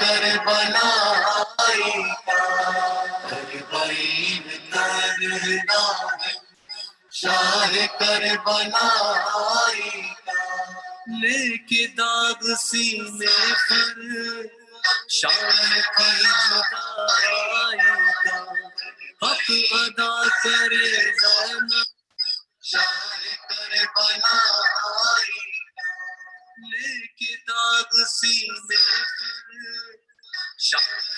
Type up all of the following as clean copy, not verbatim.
करबलाई का अरबईन करना है शाह करबलाई का लेके दाग सीने पर शान की जुदाई का हक अदा करे ज़ैनब शाह करबलाई लेके दाग सीने पर शान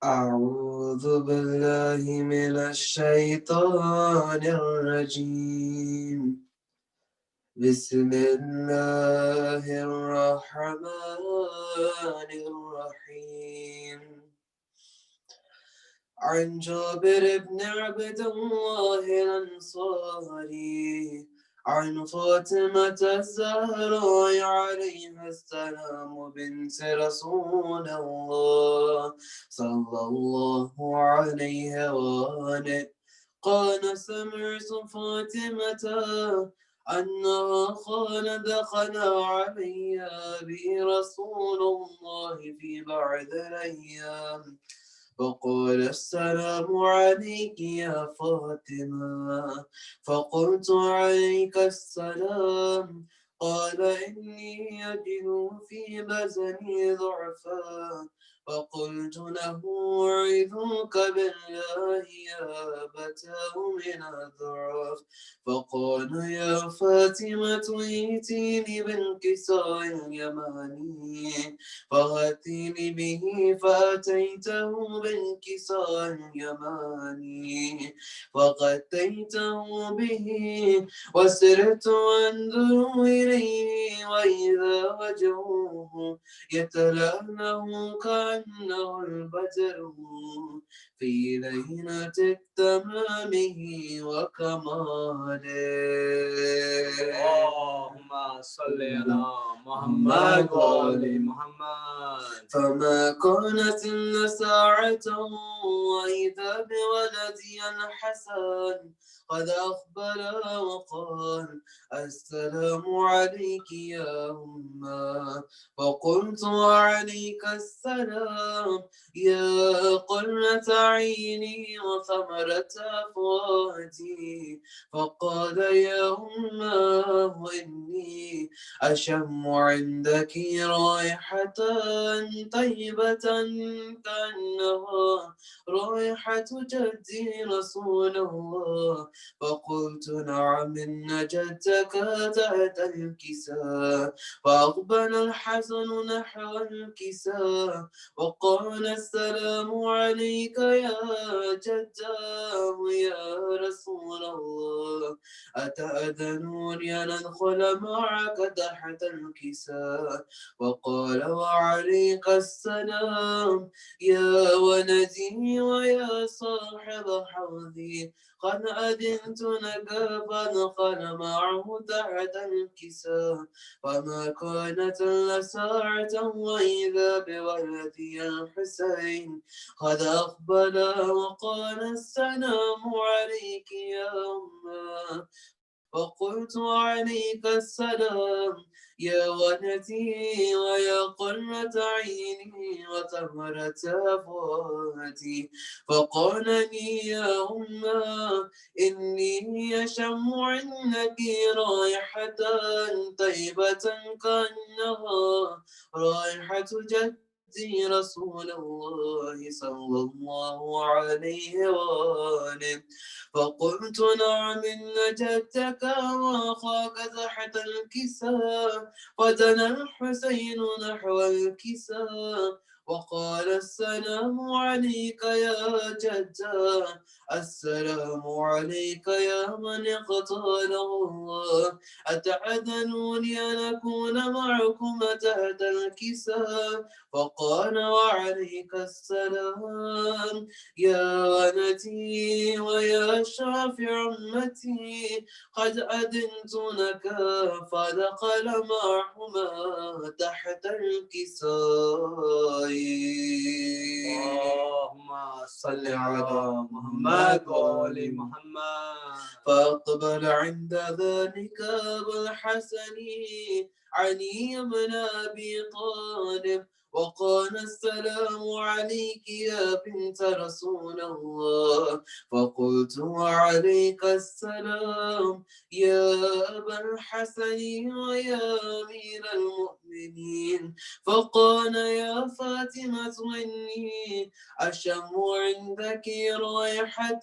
أعوذ بالله من الشيطان الرجيم بسم الله الرحمن الرحيم عن جابر بن عبد الله الأنصاري عن فاطمة الزهراء عليها السلام بنت رسول الله صلى الله عليه وآله قال سمعت فاطمة أنها قال دخل علي أبي رسول الله في بعض الأيام فقال السلام عليك يا فاطمة فقلت عليك السلام قال إني أجد في بزني ضعفا فقلت له أعيذك بالله يا أبتاه من الضعف فقال يا فاطمة ائتيني بالكساء اليماني فأتيني به فأتيته بالكساء اليماني فغطيته به وسرت أنظر إليه وإذا وجهه يتلألأ كأنه البدر في ليلة تمامه وكماله. اللهم صل على محمد وآل محمد. فما كانت إلا ساعة وإذا بولدي الحسن قد أقبل وقال السلام عليك يا أمه فقلت وعليك السلام يا قرة عيني وثمرة فؤادي فقال يا أمه إني أشم عندك رائحة طيبة كأنها رائحة جدي رسول الله فقلت نعم إن جدك تحت الكساء فأقبل الحسن نحو الكساء وقال السلام عليك يا جداه يا رسول الله أتأذنوني أن أدخل معك تحت الكساء وقال وعليك السلام يا ولدي ويا صاحب حوضي قد أذنت لك فدخل معه تحت الكساء وما كانت إلا ساعة وإذا بولدي الحسين قد أقبل وقال السلام عليك يا أمه وقلت عليك السلام يا ولدي ويا قرة عيني وثمرة فؤادي فقال لي يا أمه إني أشم عندك رائحة طيبة كأنها رائحة جدي رسول الله صلى الله عليه وآله فقلت نعم إن جدك وأخاك تحت الكساء ودنا الحسين نحو الكساء وقال السلام عليك يا جدا السلام عليك يا من اقتاله الله أتأذنوني أن أكون معكم تحت الكساء فقال وعليك السلام يا ولدي ويا شافع أمتي قد أذنت لك فدخل معهما تحت الكساء اللهم صل على محمد وآل محمد. فأقبل عند ذلك أبو الحسن علي بن أبي طالب وقال السلام عليك يا بنت رسول الله فقلت وعليك السلام يا أبا الحسن ويا أمير المؤمنين فقال يا فاطمة إني أشم عندك رائحة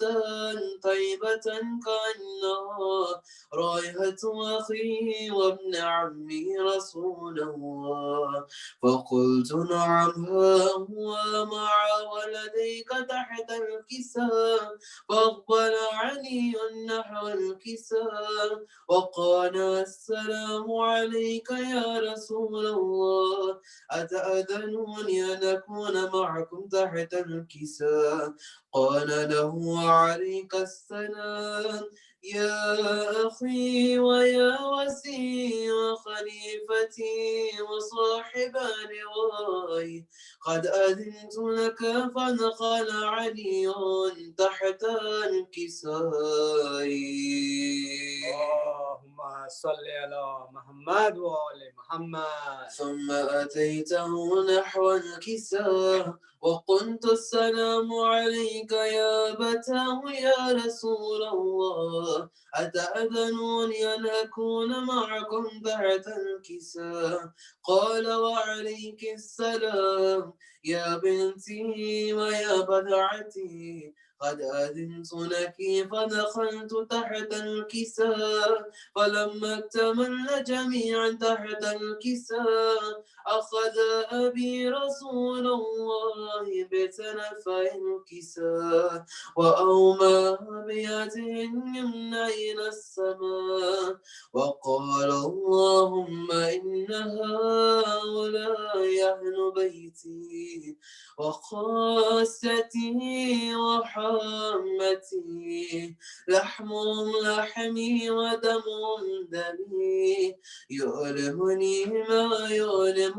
طيبة كأنها رائحة أخي وابن عمي رسول الله فقلت نعم ها هو مع ولديك تحت الكساء فأقبل علي نحو الكساء وقال السلام عليك يا رسول الله أتأذنوني أن أكون معكم تحت الكساء قال له عليك السلام يا أخي ويا وسي وخليفتي وصاحب لواي قد أذنت لك فدخل علي تحت الكساء اللهم صل على محمد وآل محمد. ثم أتيته نحو الكساء وقلت السلام عليك يا أبتاه يا رسول الله أتأذنوني أن أكون معكم تحت الكساء قال وعليك السلام يا بنتي ويا بضعتي قد أذنت لك فدخلت تحت الكساء فلما اكتملنا جميعا تحت الكساء أخذ أبي رسول الله بتنفي الكساء وأومى بيده اليمنى إلى السماء وقال اللهم إن هؤلاء أهل بيتي وخاصتي وحامتي لحمهم لحمي ودمهم دمي يؤلمني ما يؤلمهم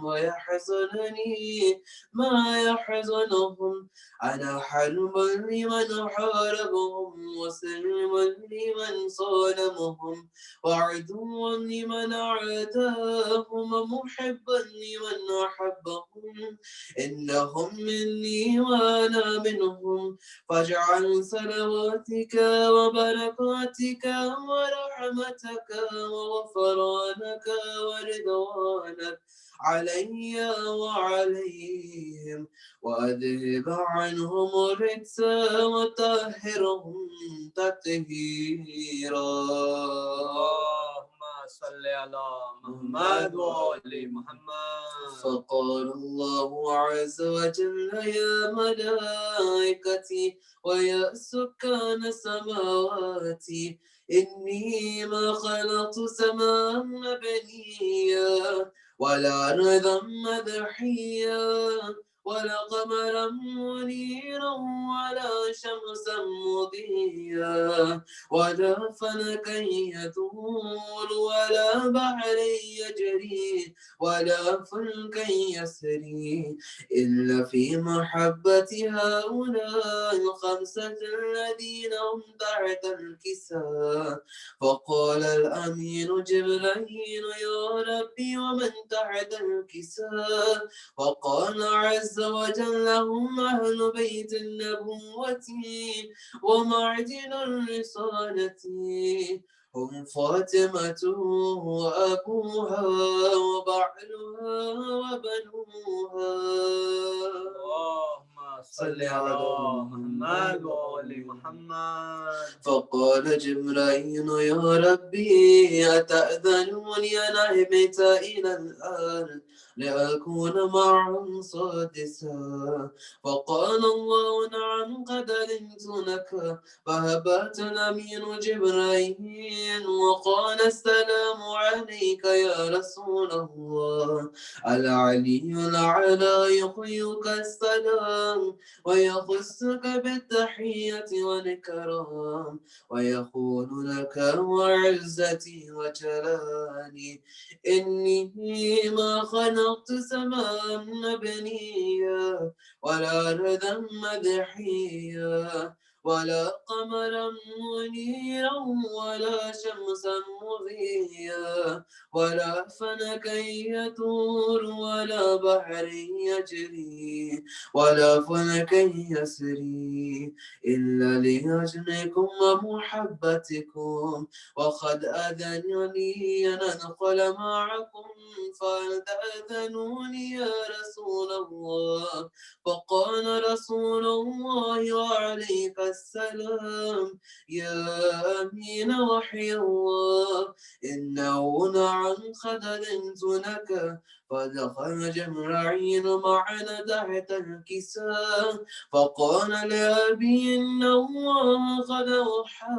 ويحزنني ما يحزنهم أنا حلم لمن حاربهم وسلم لمن صالمهم وعدو لمن عاداهم محبا لمن أحبهم إنهم مني وأنا منهم فاجعل صلواتك وبركاتك ورحمتك وغفرانك ورضوانك علي وعليهم وأذهب عنهم الرجس وطهرهم تطهيرا. اللهم صل على محمد وآل محمد. فقال الله عز وجل يا ملائكتي ويا سكان سماواتي إني ما خلقت سماء مبنيا ولا أرضا مدحيا ولا قمرا منيرا ولا شمسا مضيا ولا فلكا يدور ولا بحر يجري ولا فلكا يسري إلا في محبة هؤلاء الخمسة الذين هم تحت الكساء. فقال الأمين جبريل يا ربي ومن تحت الكساء؟ وقال عز وجل هم أهل بيت النبوة ومعدن الرسالة هم فاطمة وأبوها وبعلها وبنوها. اللهم صل على محمد وآل محمد. فقال جبرائيل يا ربي أتأذنني أن أهبط إلى الأرض لأكون معهم سادسا؟ فقال الله نعم قد علمت لك. فهبت الأمين جبرائيل وقال السلام عليك يا رسول الله. العلي الأعلى يحييك السلام ويخصك بالتحية والإكرام ويقول لك وعزتي وجلالي إني ما خلقت سماء مبنيا ولا أرضا مدحيا ولا قمرا منيرا ولا شمسا مضيا ولا فلكا يدور ولا بحر يجري ولا فلكا يسري إلا لأجلكم ومحبتكم. وقد أذنني أن أدخل معكم فهل تأذنوني يا رسول الله؟ فقال رسول الله وعليك السلام يا أمين وحي الله إنه نعم قد أذنت لك. فدخل جبرائيل معنا تحت الكساء فقال لأبي إن الله قد أوحى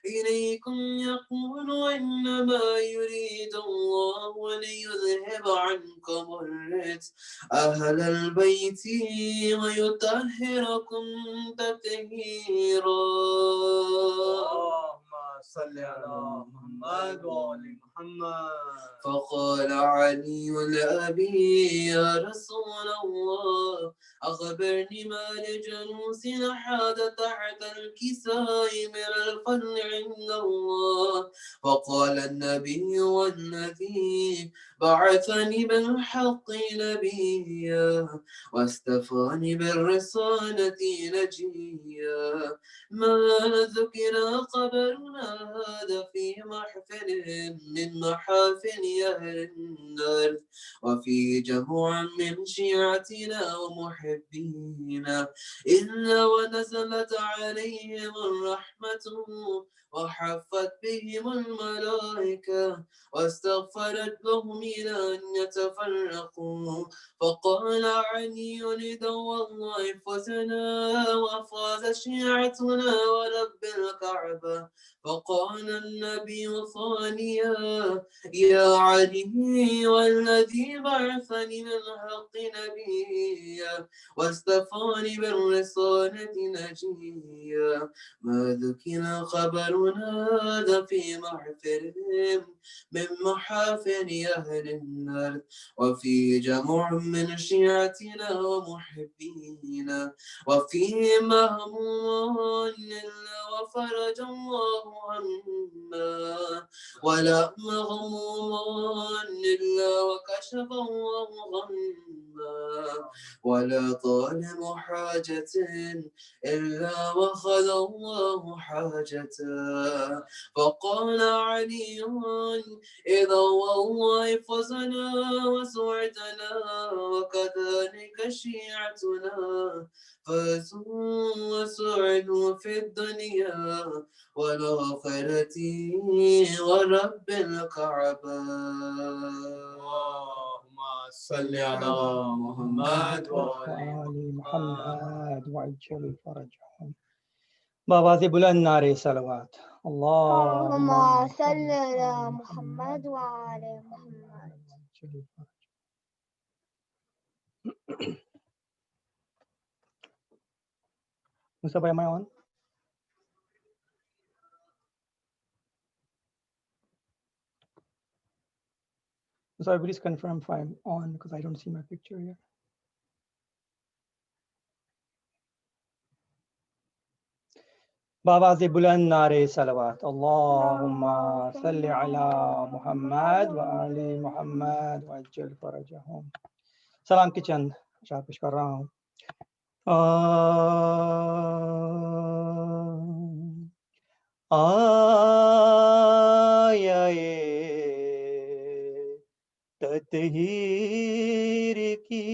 إليكم يقول إنما يريد الله ليذهب عنكم الرجس أهل البيت ويطهركم تطهيرا. صل على محمد وآل محمد. فقال علي لأبي يا رسول الله أخبرني ما لجلوس حاد تحت الكساء من الفضل عند الله. فقال النبي والذي بعثني بالحق نبيا واستفاني بالرسالة نجيا ما ذكر قبرنا هذا في محفل من محافل أهل النار وفي جموع من شيعتنا ومحبينا إلا ونزلت عليهم الرحمة وحفت بهم الملائكة واستغفرت لهم إلى أن يتفرقوا. فقال علي لدو الله فزنا وفاز شيعتنا ورب الكعبة. فقال النبي ثانيا يا علي والذي بعثني من الحق نبيا واستفاني بالرسالة نجيا ما ذكر خبرنا هذا في محفلهم من محافل أهل النار وفي جمع من شيعتنا ومحبينا وفي مهموم إلا وفرج الله عما ولا مغموم إلا وكشف الله غما ولا طالب حاجة إلا وخذ الله حاجته. فقال علي إذا والله فزنا وسعدنا وكذلك شيعتنا فازوا وسعدوا في الدنيا ولا آخرتي ورب الكعبة اللهم صل على محمد وآل محمد وعجل فرجهم. بآواز بلند نعرے صلوات. اللهم اللهم صل على محمد وعلى محمد. وعجل فرجهم. Mustafa, am I on? Sorry, please confirm if I'm on because I don't see my picture here. بآواز بلند نعرے صلوات. اللهم صل على محمد وآل محمد وعجل فرجهم. سلام کی چند اشعار پیش کر رہا ہوں. آیے تطہیر کی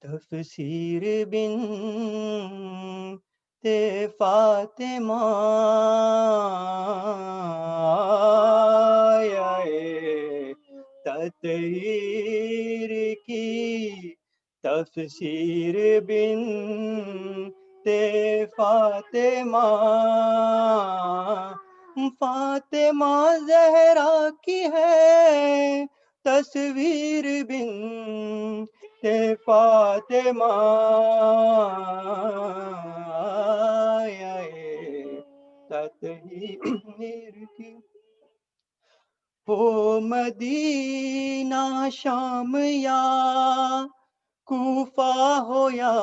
تفسیر بنت فاطمہ آیے تطہیر کی تفسیر بنت فاطمہ فاطمہ زہرا کی ہے تصویر بنت فاطمہ آیے تطہیر کی ہو مدینہ شام یا کوفہ ہو یا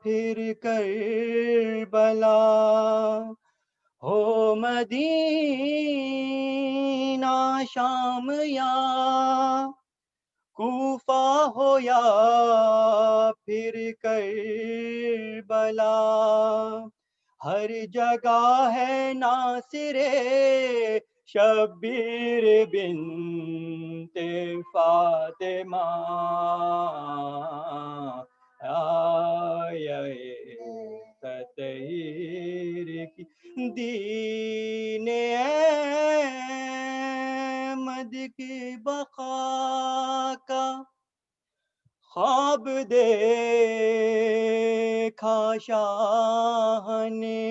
پھر کربلا ہو مدینہ شام یا کوفہ ہو یا پھر کربلا ہر جگہ ہے ناصر شبیر بنت فاطمہ آیے تطہیر کی دین احمد کی بقا کا خواب دیکھا شاہ نے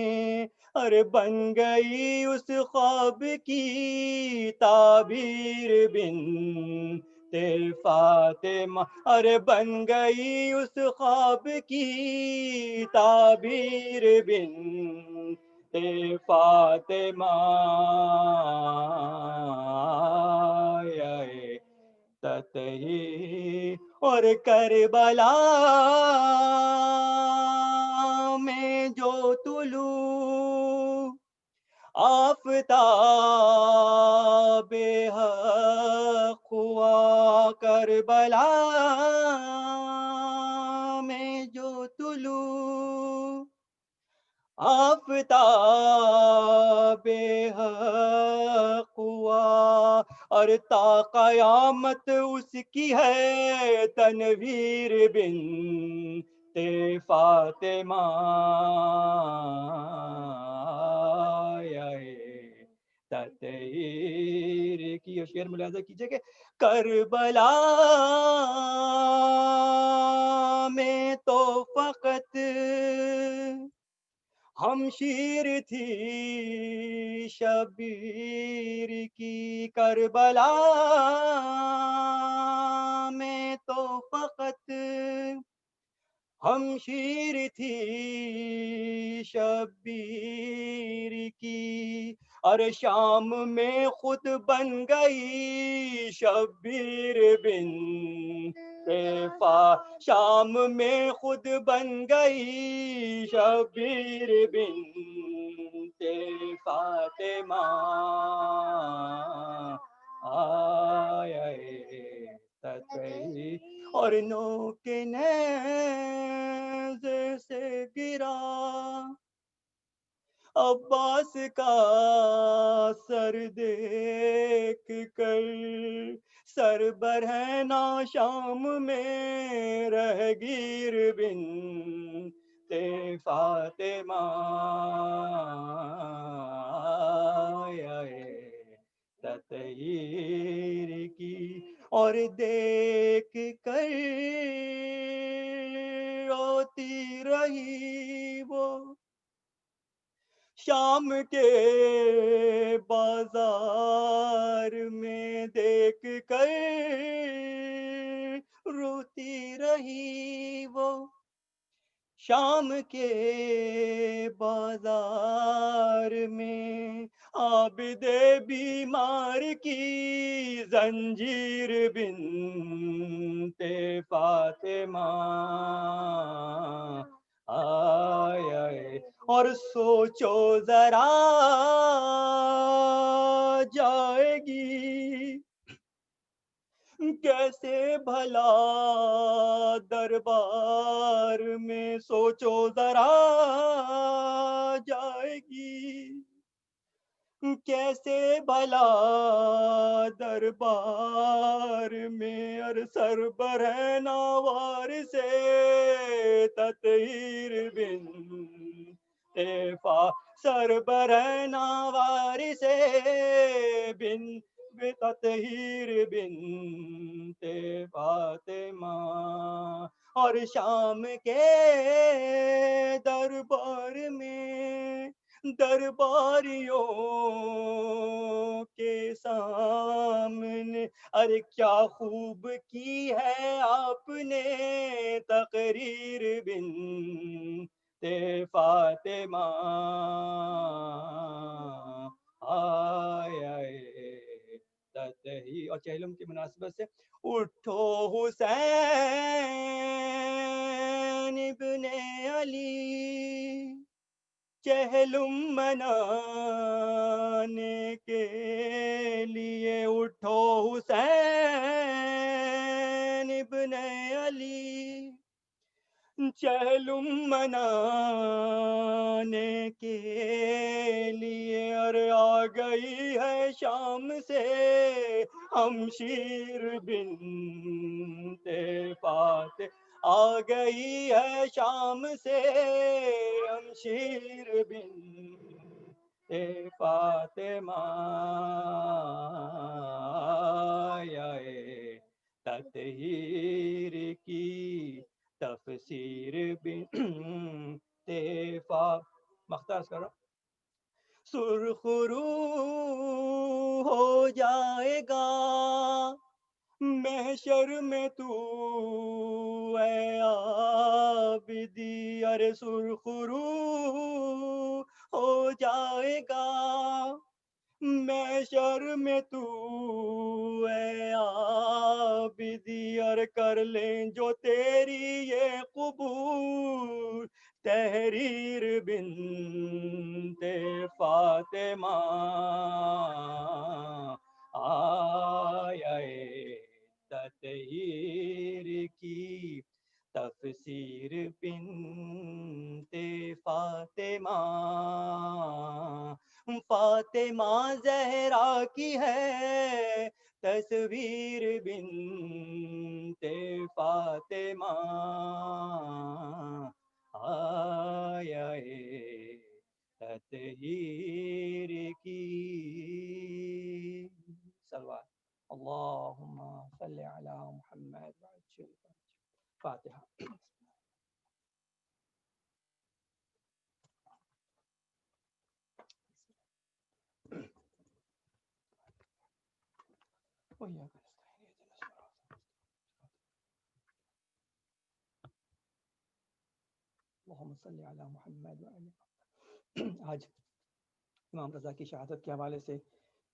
اور بن گئی اس خواب کی تعبیر بنت فاطمہ اور بن گئی اس خواب کی تعبیر بنت فاطمہ آیے تطہیر اور کربلا میں جو طلوع آفتاب حق ہوا کربلا میں جو طلوع آفتاب حق ہوا اور تا قیامت اس کی ہے تنویر بنت فاطمہ آیے تطہیر کی. اور شعر ملاحظہ کیجئے کہ کربلا میں تو فقط ہمشیر تھی شبیر کی کربلا میں تو فقط ہمشیر تھی شبیر کی اور شام میں خود بن گئی شبیر بنت شام میں خود بن گئی شبیر بنت فاطمہ آیے تطہیر اور نو کے نیزے سے گرا عباس کا سر دیکھ کر سر برہنہ شام میں رہ گیر بنت فاطمہ تطہیر کی، اور دیکھ کر روتی رہی وہ شام کے بازار میں، دیکھ کر روتی رہی وہ شام کے بازار میں، عابد بیمار کی زنجیر بنت فاطمہ آئے، اور سوچو ذرا جائے گی کیسے بھلا دربار میں، سوچو ذرا جائے گی کیسے بھلا دربار میں، اور سربرہن وارث تطہیر بنت سربرہن وارث تطہیر بنت فاطمہ، اور شام کے دربار میں درباریوں کے سامنے، ارے کیا خوب کی ہے آپ نے تقریر بنت فاطمہ تطہیر، اور چہلم کی مناسبت سے اٹھو حسین ابن علی، چہلم منانے کے لیے اٹھو حسین ابن علی، چہلم منانے کے لیے، اور آ گئی ہے شام سے ہمشیر بنت فاطمہ، آ گئی ہے شام سے ہمشیر بنت فاطمہ تطہیر کی تفسیر بنت مختار کرو، سرخ رو ہو جائے گا محشر میں تو اے عابدی، ارے سرخ رو ہو جائے گا محشر میں تو اے عابدی، اور کر لیں جو تیری یہ قبول تحریر بنت فاطمہ آئے تطہیر کی تفسیر بنت فاطمہ، فاطمہ زہرا کی ہے تصویر بنت فاطمہ آئے تطہیر کی صلوات اللہم صلی علی محمد وعجل فاتحہ. اللہم صلی علی محمد وعلی. آج امام رضا کی شہادت کے حوالے سے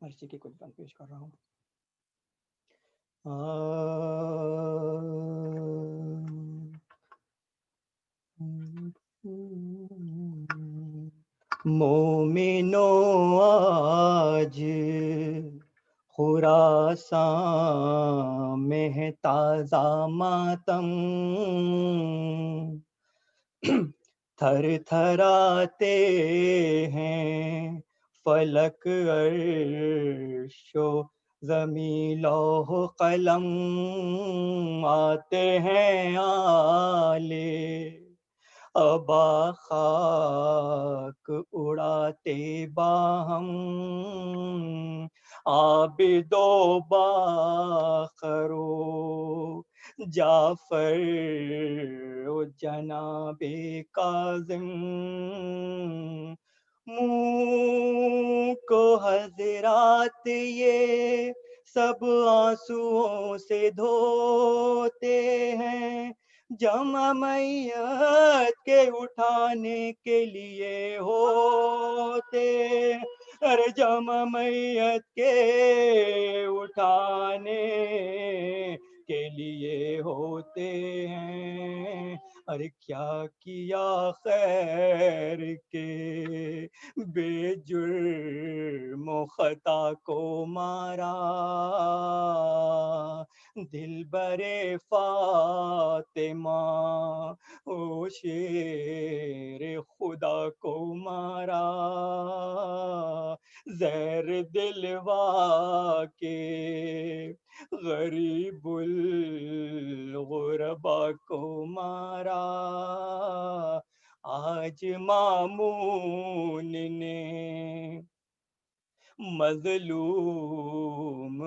مرثی کی کچھ بند پیش کر رہا ہوں. مومنو آج خراساں میں ہے تازہ ماتم، تھر تھراتے ہیں فلک عرش و زمین لوح قلم، آتے ہیں آلے ابا خاک اڑاتے باہم عابد و باخرو جعفر و جناب کاظم منہ کو حضرات یہ سب آنسوؤں سے دھوتے ہیں جمع میت کے اٹھانے کے لیے ہوتے ارے جمع میت کے اٹھانے کے لیے ہوتے ہیں ارے کیا کیا خیر کے بے جرم و خطا کو مارا دل برے فاطمہ او شیر خدا کو مارا زہر دلوا کے غریب الغربا کو مارا آج مامون نے مظلوم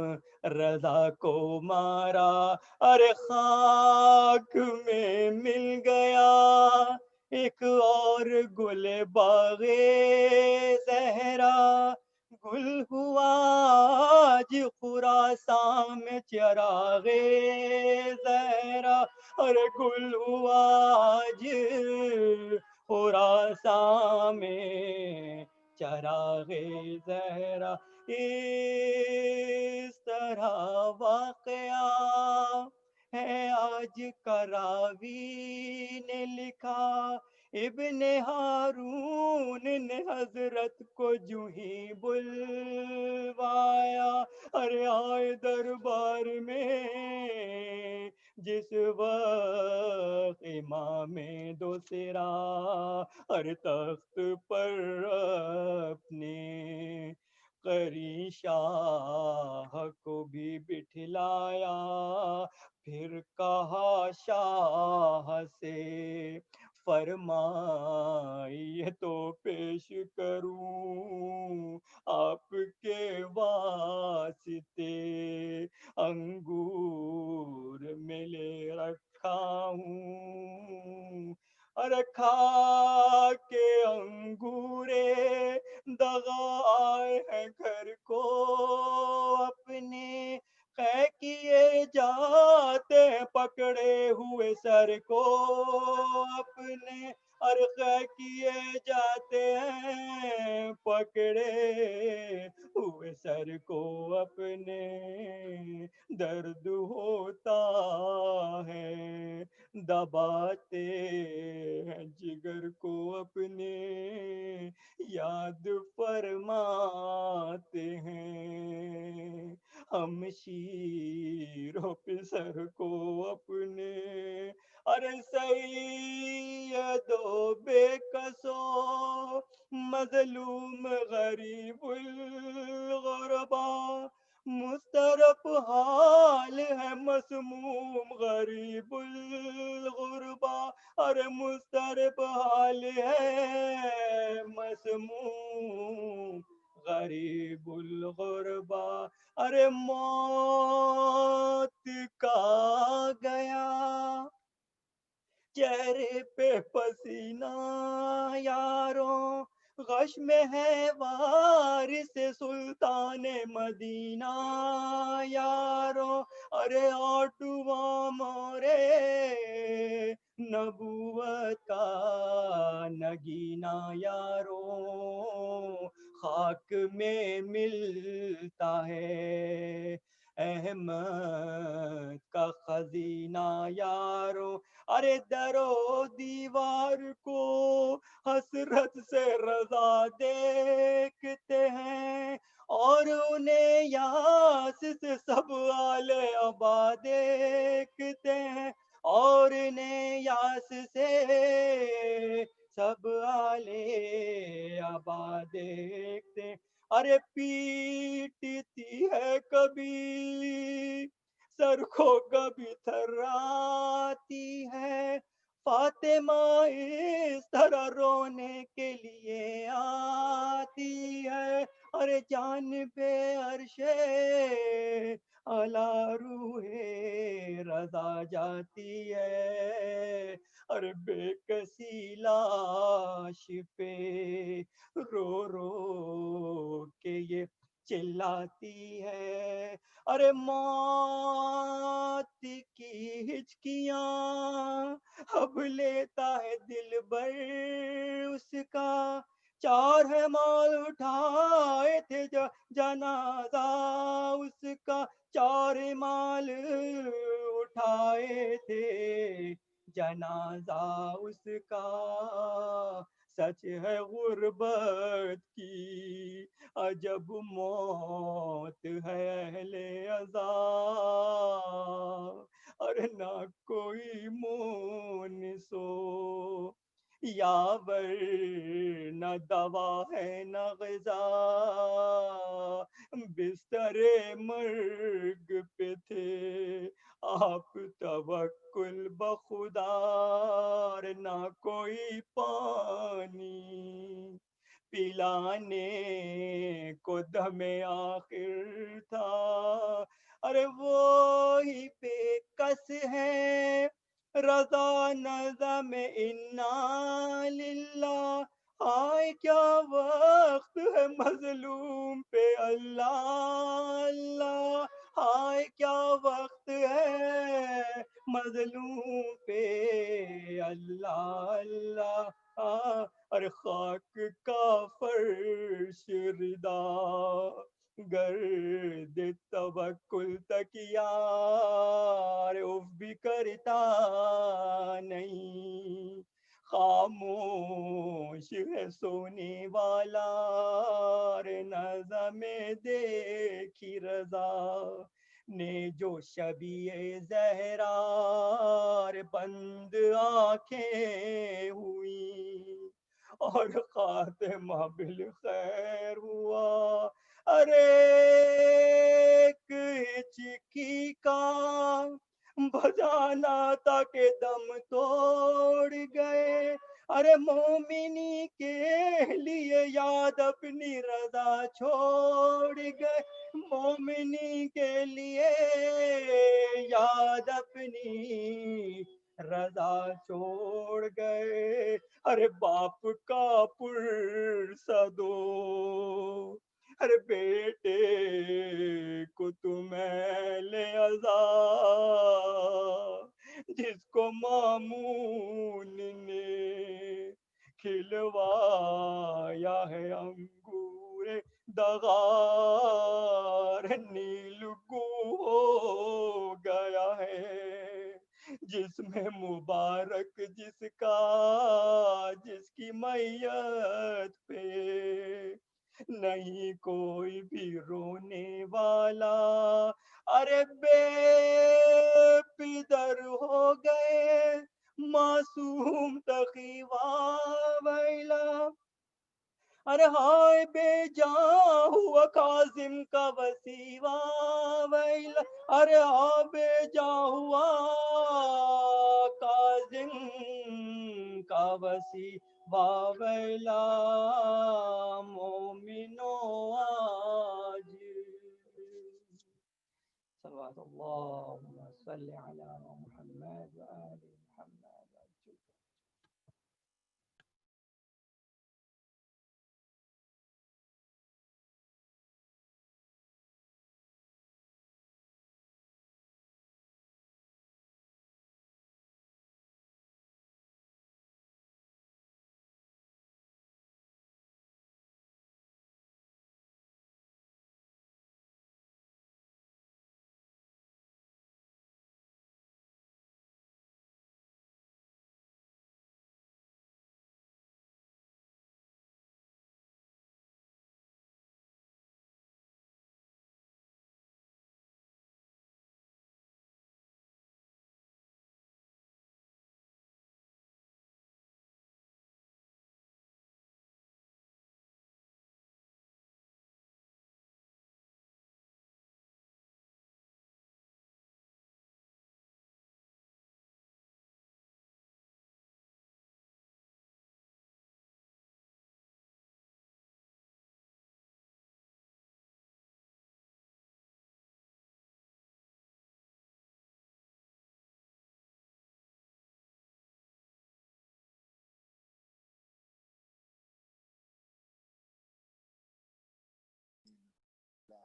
رضا کو مارا ارے خاک میں مل گیا ایک اور گل باغ زہرا گل ہوا آج خراسان میں چراغ زہرا ارے گل ہوا آج خراسان میں چراغ زہرا اس طرح واقعہ ہے آج کراوی نے لکھا ابن ہارون نے حضرت کو جو ہی بلوایا ارے آئے دربار میں جس وقت امام دوسرا ارے تخت پر اپنے قری شاہ کو بھی بٹھلایا پھر کہا شاہ سے فرمائیے تو پیش کروں آپ کے واسطے انگور میں لے رکھا ہوں ارے کھا کے انگورے دغا آئے ہیں گھر کو اپنے قے کیے جاتے ہیں پکڑے ہوئے سر کو اپنے ارے قے کیے جاتے ہیں پکڑے ہوئے سر کو اپنے درد ہوتا ہے دباتے ہیں جگر کو اپنے یاد فرماتے ہیں ہم شیر و پسر کو اپنے ارے سید و بے کسو مظلوم غریب الغربا مسترب حال ہے مسموم غریب الغربا ارے مسترب حال ہے مسموم غریب الغربا ارے موت کا گیا چہرے پہ پسینہ یاروں غش میں ہے وارث سلطان مدینہ یاروں ارے آٹواں مورے نبوت کا نگینہ یاروں خاک میں ملتا ہے احمد کا خزینہ یاروں ارے در و دیوار کو حسرت سے رضا دیکھتے ہیں اور انہیں یاس سے سب آل ابا دیکھتے ہیں اور انہیں یاس سے سب آل ابا دیکھتے ہیں ارے پیٹتی ہے کبھی سر کو کبھی تھراتی ہے فاطمہ اس طرح رونے کے لیے آتی ہے، اور جانب عرش اعلیٰ روح رضا جاتی ہے، اور بے کسی لاش پہ رو رو کے یہ چلاتی ہے، ارے موت کی ہچکیاں اب لیتا ہے دل بر اس کا، چار ہے مال اٹھائے تھے جنازہ اس کا، چار مال اٹھائے تھے جنازہ اس کا، سچ ہے غربت کی عجب موت ہے اہل عزا، اور نہ کوئی مونسو یاور، نہ دوا ہے نہ غذا، بستر مرگ پہ تھے آپ توکل بخدا، اور نہ کوئی پانی پلانے کو دم آخر تھا، ارے وہی بے کس ہے رضا نظم انا للہ، ہائے کیا وقت ہے مظلوم پہ اللہ اللہ، ہائے کیا وقت ہے مظلوم پہ اللہ اللہ، اور خاک کا فرش ردا گرد توکل تکیا، اف بھی کرتا نہیں، خاموش ہے سونے والا، نظم دیکھی رضا نے جو شبیہ زہرا بند آنکھیں ہوئی، اور خاتمہ بالخیر ہوا، ارے ایک ہچکی کا بجانا تھا کہ دم توڑ گئے، ارے مومنی کے لیے یاد اپنی رضا چھوڑ گئے، مومنی کے لیے یاد اپنی رضا چھوڑ گئے، ارے باپ کا پرسدو ارے بیٹے کو تمہیں عزا، جس کو مامون نے کھلوایا ہے انگور دغار، نیلگو ہو گیا ہے جس میں مبارک جس کا، جس کی میت پہ نہیں کوئی بھی رونے والا، ارے بے پدر ہو گئے معصوم تقی ویلا، ارے ہائے بے جاں ہوا کاظم کا وسیع ویلا، ارے ہاں بے جاں ہوا کاظم کا وسیع ویلا، مومنو آج صلوات اللہم صلی علی محمد و آل محمد.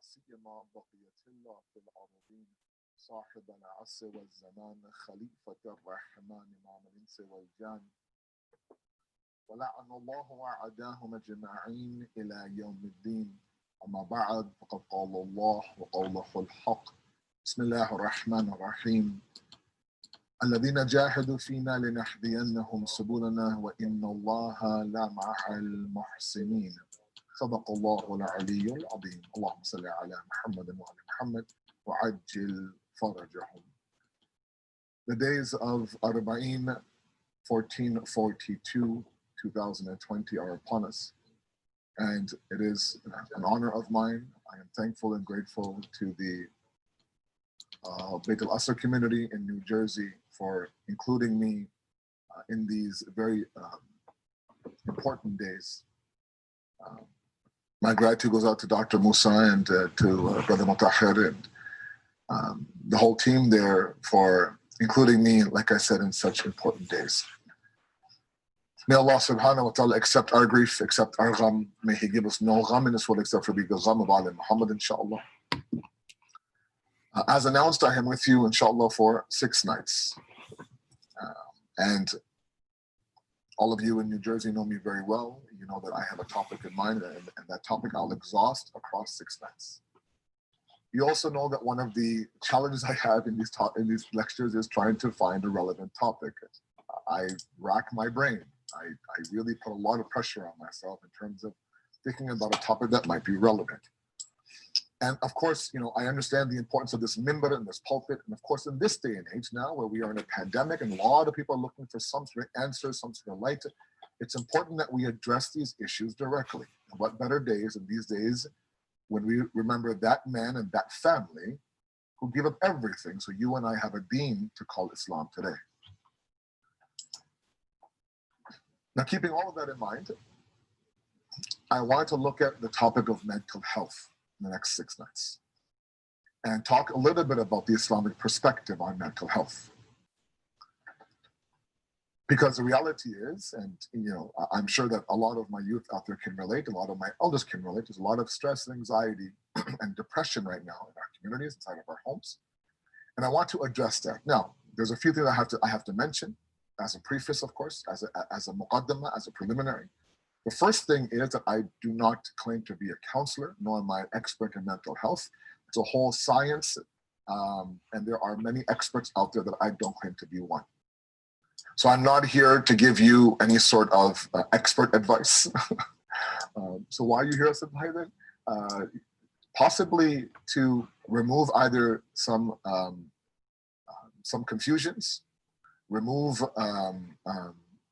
سيما بقية الله في الأرضين صاحب العصر والزمان خليفة الرحمن مع الإنس والجان ولعن الله وعداهم أجمعين إلى يوم الدين. أما بعد فقد قال الله وقوله الحق. بسم الله الرحمن الرحيم. الذين جاهدوا فينا لنهدينهم سبلنا وإن الله لمع المحسنين. صدق الله العلي العظيم. اللهم صل على محمد وعلى محمد وعجل فرجهم. The days of Arba'een 1442 2020 are upon us, and it is an honor of mine. I am thankful and grateful to the Wali-e-Asr community in New Jersey for including me in these very important days. My gratitude goes out to Dr. Musa and to Brother Mutahir and the whole team there for including me, like I said, in such important days. May Allah subhanahu wa ta'ala accept our grief, accept our gham. May He give us no gham in this world except for the gham of Ali Muhammad, inshallah. As announced, I am with you, inshallah, for 6 nights. And all of you in New Jersey know me very well. You know that I have a topic in mind, and that topic I'll exhaust across 6 nights. You also know that one of the challenges I have in these lectures is trying to find a relevant topic. I rack my brain. I really put a lot of pressure on myself in terms of thinking about a topic that might be relevant. And of course, you know, I understand the importance of this minbar and this pulpit. And of course, in this day and age now, where we are in a pandemic and a lot of people are looking for some sort of answer, some sort of light, it's important that we address these issues directly. And what better days than these days when we remember that man and that family who give up everything so you and I have a deen to call Islam today. Now, keeping all of that in mind, I wanted to look at the topic of mental health in the next 6 nights and talk a little bit about the Islamic perspective on mental health. Because the reality is, and you know, I'm sure that a lot of my youth out there can relate, a lot of my elders can relate, there's a lot of stress and anxiety and depression right now in our communities, inside of our homes. And I want to address that. Now, there's a few things I have to mention as a preface, of course, as a muqaddimah, as a preliminary. The first thing is that I do not claim to be a counselor, nor am I an expert in mental health. It's a whole science, and there are many experts out there that I don't claim to be one. So I'm not here to give you any sort of expert advice. So why are you here, Subhaidan? Possibly to remove either some confusions, remove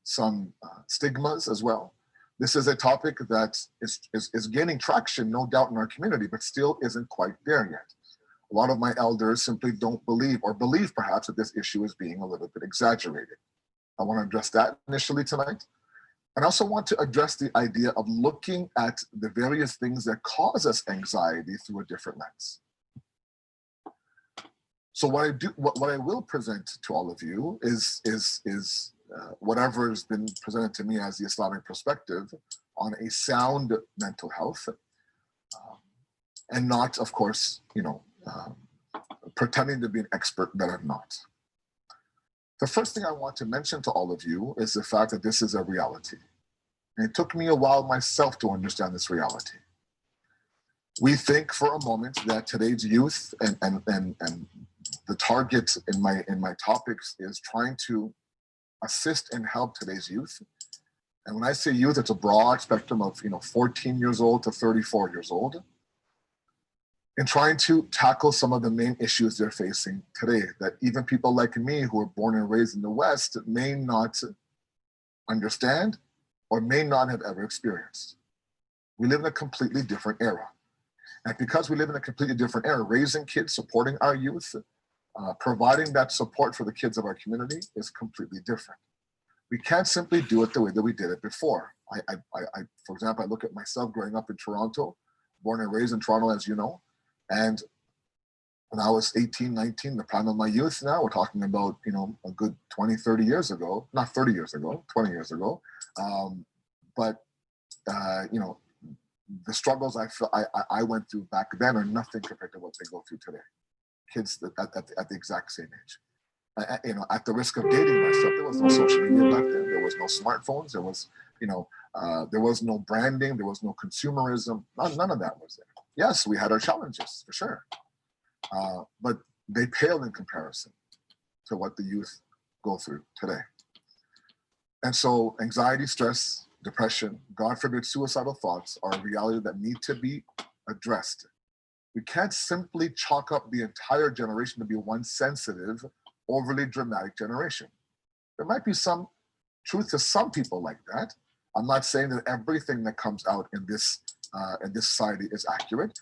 some stigmas as well. This is a topic that is gaining traction, no doubt, in our community, but still isn't quite there yet. A lot of my elders simply don't believe, or believe perhaps, that this issue is being a little bit exaggerated. I want to address that initially tonight. And I also want to address the idea of looking at the various things that cause us anxiety through a different lens. So what I will present to all of you is whatever has been presented to me as the Islamic perspective on a sound mental health, and not, of course, you know, pretending to be an expert that I'm not. The first thing I want to mention to all of you is the fact that this is a reality. And it took me a while myself to understand this reality. We think for a moment that today's youth and the target in my topics is trying to assist and help today's youth. And when I say youth, it's a broad spectrum of 14 years old to 34 years old, and trying to tackle some of the main issues they're facing today that even people like me who were born and raised in the West may not understand or may not have ever experienced. We live in a completely different era. And because we live in a completely different era, raising kids, supporting our youth, providing that support for the kids of our community is completely different. We can't simply do it the way that we did it before. For example, I look at myself growing up in Toronto, born and raised in Toronto, as you know, and when I was 18, 19, the prime of my youth now, we're talking about, a good 20, 30 years ago, not 30 years ago, 20 years ago. the struggles I went through back then are nothing compared to what they go through today. Kids at the exact same age. At the risk of dating myself, there was no social media back then. There was no smartphones. There was, there was no branding. There was no consumerism. None of that was there. Yes, we had our challenges for sure, but they pale in comparison to what the youth go through today. And so anxiety, stress, depression, God forbid, suicidal thoughts are a reality that need to be addressed. We can't simply chalk up the entire generation to be one sensitive, overly dramatic generation. There might be some truth to some people like that. I'm not saying that everything that comes out in this society is accurate.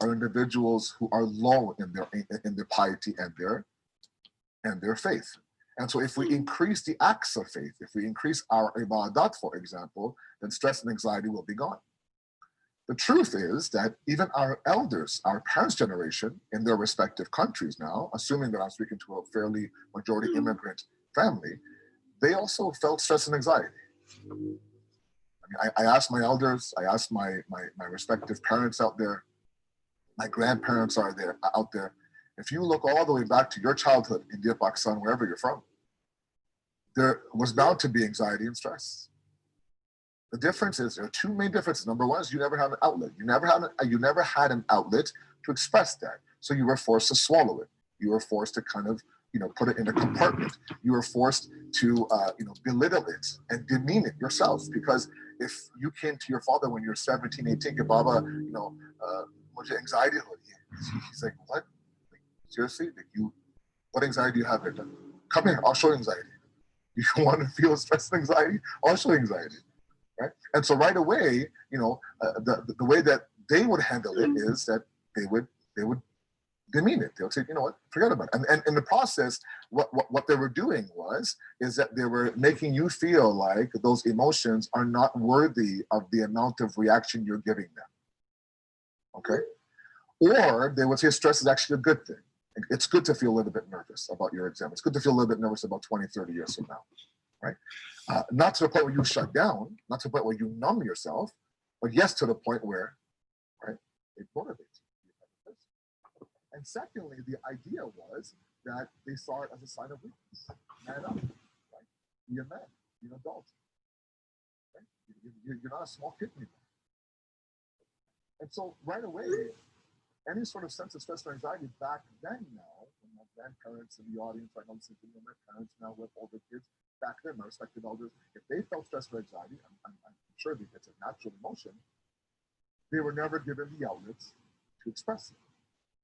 Are individuals who are low in their piety and their faith. And so if we increase the acts of faith, if we increase our ibadat, for example, then stress and anxiety will be gone. The truth is that even our elders, our parents' generation in their respective countries now, assuming that I'm speaking to a fairly majority immigrant family, they also felt stress and anxiety. I mean, I asked my elders, I asked my respective parents out there, my grandparents are out there. If you look all the way back to your childhood, India, Pakistan, wherever you're from, there was bound to be anxiety and stress. The difference is, there are two main differences. Number one is you never had an outlet. You never had an outlet to express that. So you were forced to swallow it. You were forced to kind of, put it in a compartment. You were forced to, belittle it and demean it yourself. Because if you came to your father when you're 17, 18, your Baba, anxiety, he's like, what? Like, seriously? Like, what anxiety do you have? Come here, I'll show you anxiety. You want to feel stress and anxiety? I'll show you anxiety, right? And so right away, the way that they would handle it is that they would demean it. They would say, you know what, forget about it. And in the process, what they were doing is that they were making you feel like those emotions are not worthy of the amount of reaction you're giving them. Okay? Or they would say stress is actually a good thing. It's good to feel a little bit nervous about your exam. It's good to feel a little bit nervous about 20, 30 years from now, right? Not to the point where you shut down, not to the point where you numb yourself, but yes, to the point where, right, it motivates you. And secondly, the idea was that they saw it as a sign of weakness. Man up, right? Be a man, be an adult. Right? You're not a small kid anymore. And so right away, any sort of sense of stress or anxiety back then now, when my grandparents in the audience, I know this is my parents now with older kids, back then, my respected elders, if they felt stress or anxiety, I'm sure that it's a natural emotion, they were never given the outlets to express it.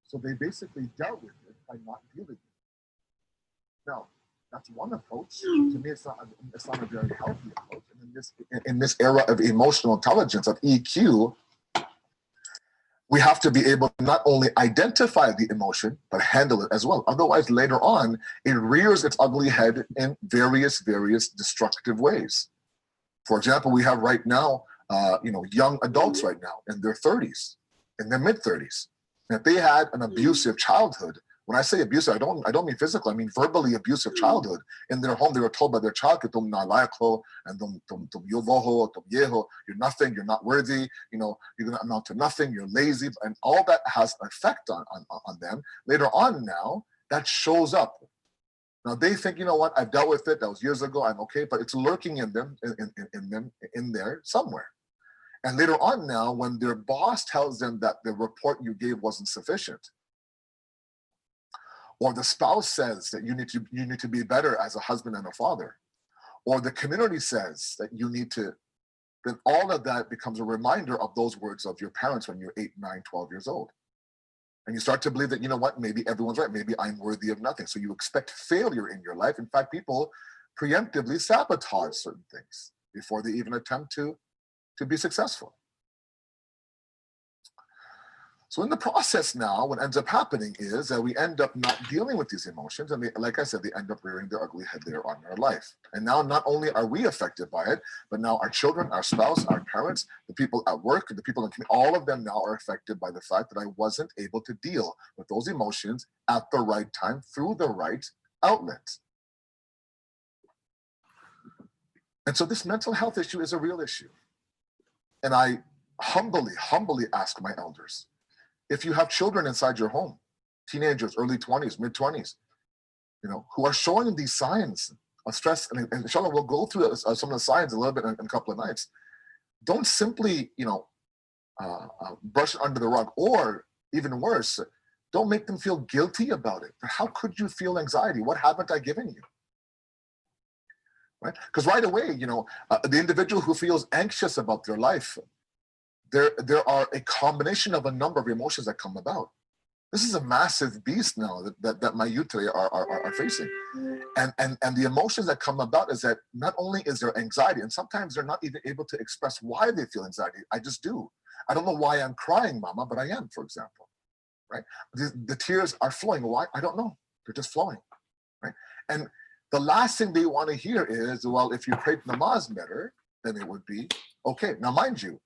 So they basically dealt with it by not dealing with it. Now, that's one approach. To me, it's not a very healthy approach. And in this era of emotional intelligence, of EQ, we have to be able to not only identify the emotion, but handle it as well. Otherwise, later on, it rears its ugly head in various destructive ways. For example, we have right now, young adults right now in their 30s, in their mid-30s. And if they had an abusive childhood, when I say abusive, I don't mean physical, I mean verbally abusive childhood. In their home, they were told by their child, "Tum nalayak ho, and tum yobo, tum yeho, you're nothing, you're not worthy, you're gonna amount to nothing, you're lazy," and all that has an effect on them. Later on now, that shows up. Now they think, you know what, I've dealt with it, that was years ago, I'm okay, but it's lurking in them, in there somewhere. And later on now, when their boss tells them that the report you gave wasn't sufficient, or the spouse says that you need to be better as a husband and a father, or the community says that you need to, then all of that becomes a reminder of those words of your parents when you're 8, 9, 12 years old. And you start to believe that, you know what, maybe everyone's right. Maybe I'm worthy of nothing. So you expect failure in your life. In fact, people preemptively sabotage certain things before they even attempt to be successful. So in the process now, what ends up happening is that we end up not dealing with these emotions. And they, like I said, they end up rearing their ugly head there on our life. And now not only are we affected by it, but now our children, our spouse, our parents, the people at work, the people in the community, all of them now are affected by the fact that I wasn't able to deal with those emotions at the right time through the right outlets. And so this mental health issue is a real issue. And I humbly ask my elders, if you have children inside your home, teenagers, early 20s, mid 20s, you know, who are showing these signs of stress, and inshallah, we'll go through some of the signs a little bit in a couple of nights. Don't simply, you know, brush it under the rug, or even worse, don't make them feel guilty about it. How could you feel anxiety? What haven't I given you? Right? Because right away, you know, the individual who feels anxious about their life, there are a combination of a number of emotions that come about. This is a massive beast now that my youth today are facing. And the emotions that come about is that not only is there anxiety, and sometimes they're not even able to express why they feel anxiety. I just do. I don't know why I'm crying, mama, but I am, for example, right? The tears are flowing. Why? I don't know. They're just flowing, right? And the last thing they want to hear is, well, if you prayed namaz better, then it would be okay. Now, mind you,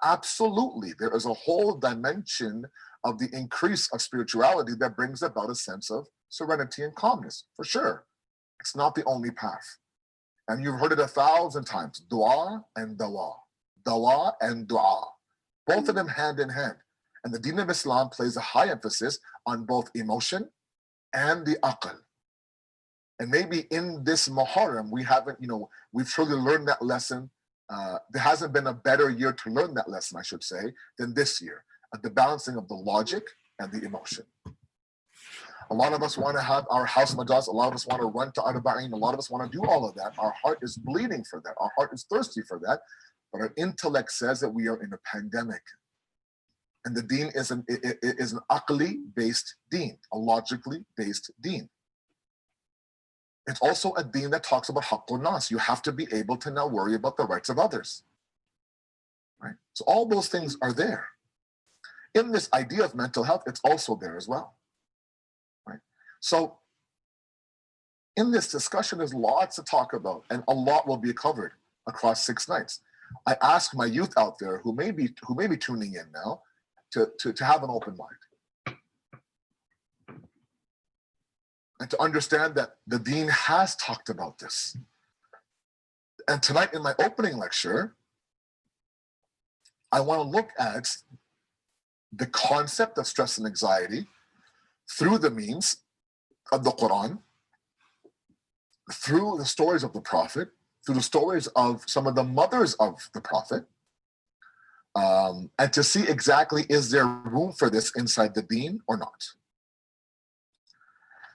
absolutely, there is a whole dimension of the increase of spirituality that brings about a sense of serenity and calmness, for sure. It's not the only path. And you've heard it 1,000 times, dua and dawa, dawa and dua, both of them hand in hand. And the Deen of Islam plays a high emphasis on both emotion and the aql. And maybe in this Muharram, we haven't, you know, we've truly learned that lesson. There hasn't been a better year to learn that lesson, I should say, than this year, at the balancing of the logic and the emotion. A lot of us want to have our house majas, a lot of us want to run to Arba'een, a lot of us want to do all of that. Our heart is bleeding for that, our heart is thirsty for that, but our intellect says that we are in a pandemic. And the deen is an aqli-based deen, a logically based deen. It's also a deen that talks about haqqun nas. You have to be able to now worry about the rights of others, right? So all those things are there. In this idea of mental health, it's also there as well, right? So in this discussion, there's lots to talk about, and a lot will be covered across 6 nights. I ask my youth out there who may be tuning in now to have an open mind. And to understand that the deen has talked about this. And tonight in my opening lecture, I want to look at the concept of stress and anxiety through the means of the Quran, through the stories of the Prophet, through the stories of some of the mothers of the Prophet, and to see exactly, is there room for this inside the deen or not?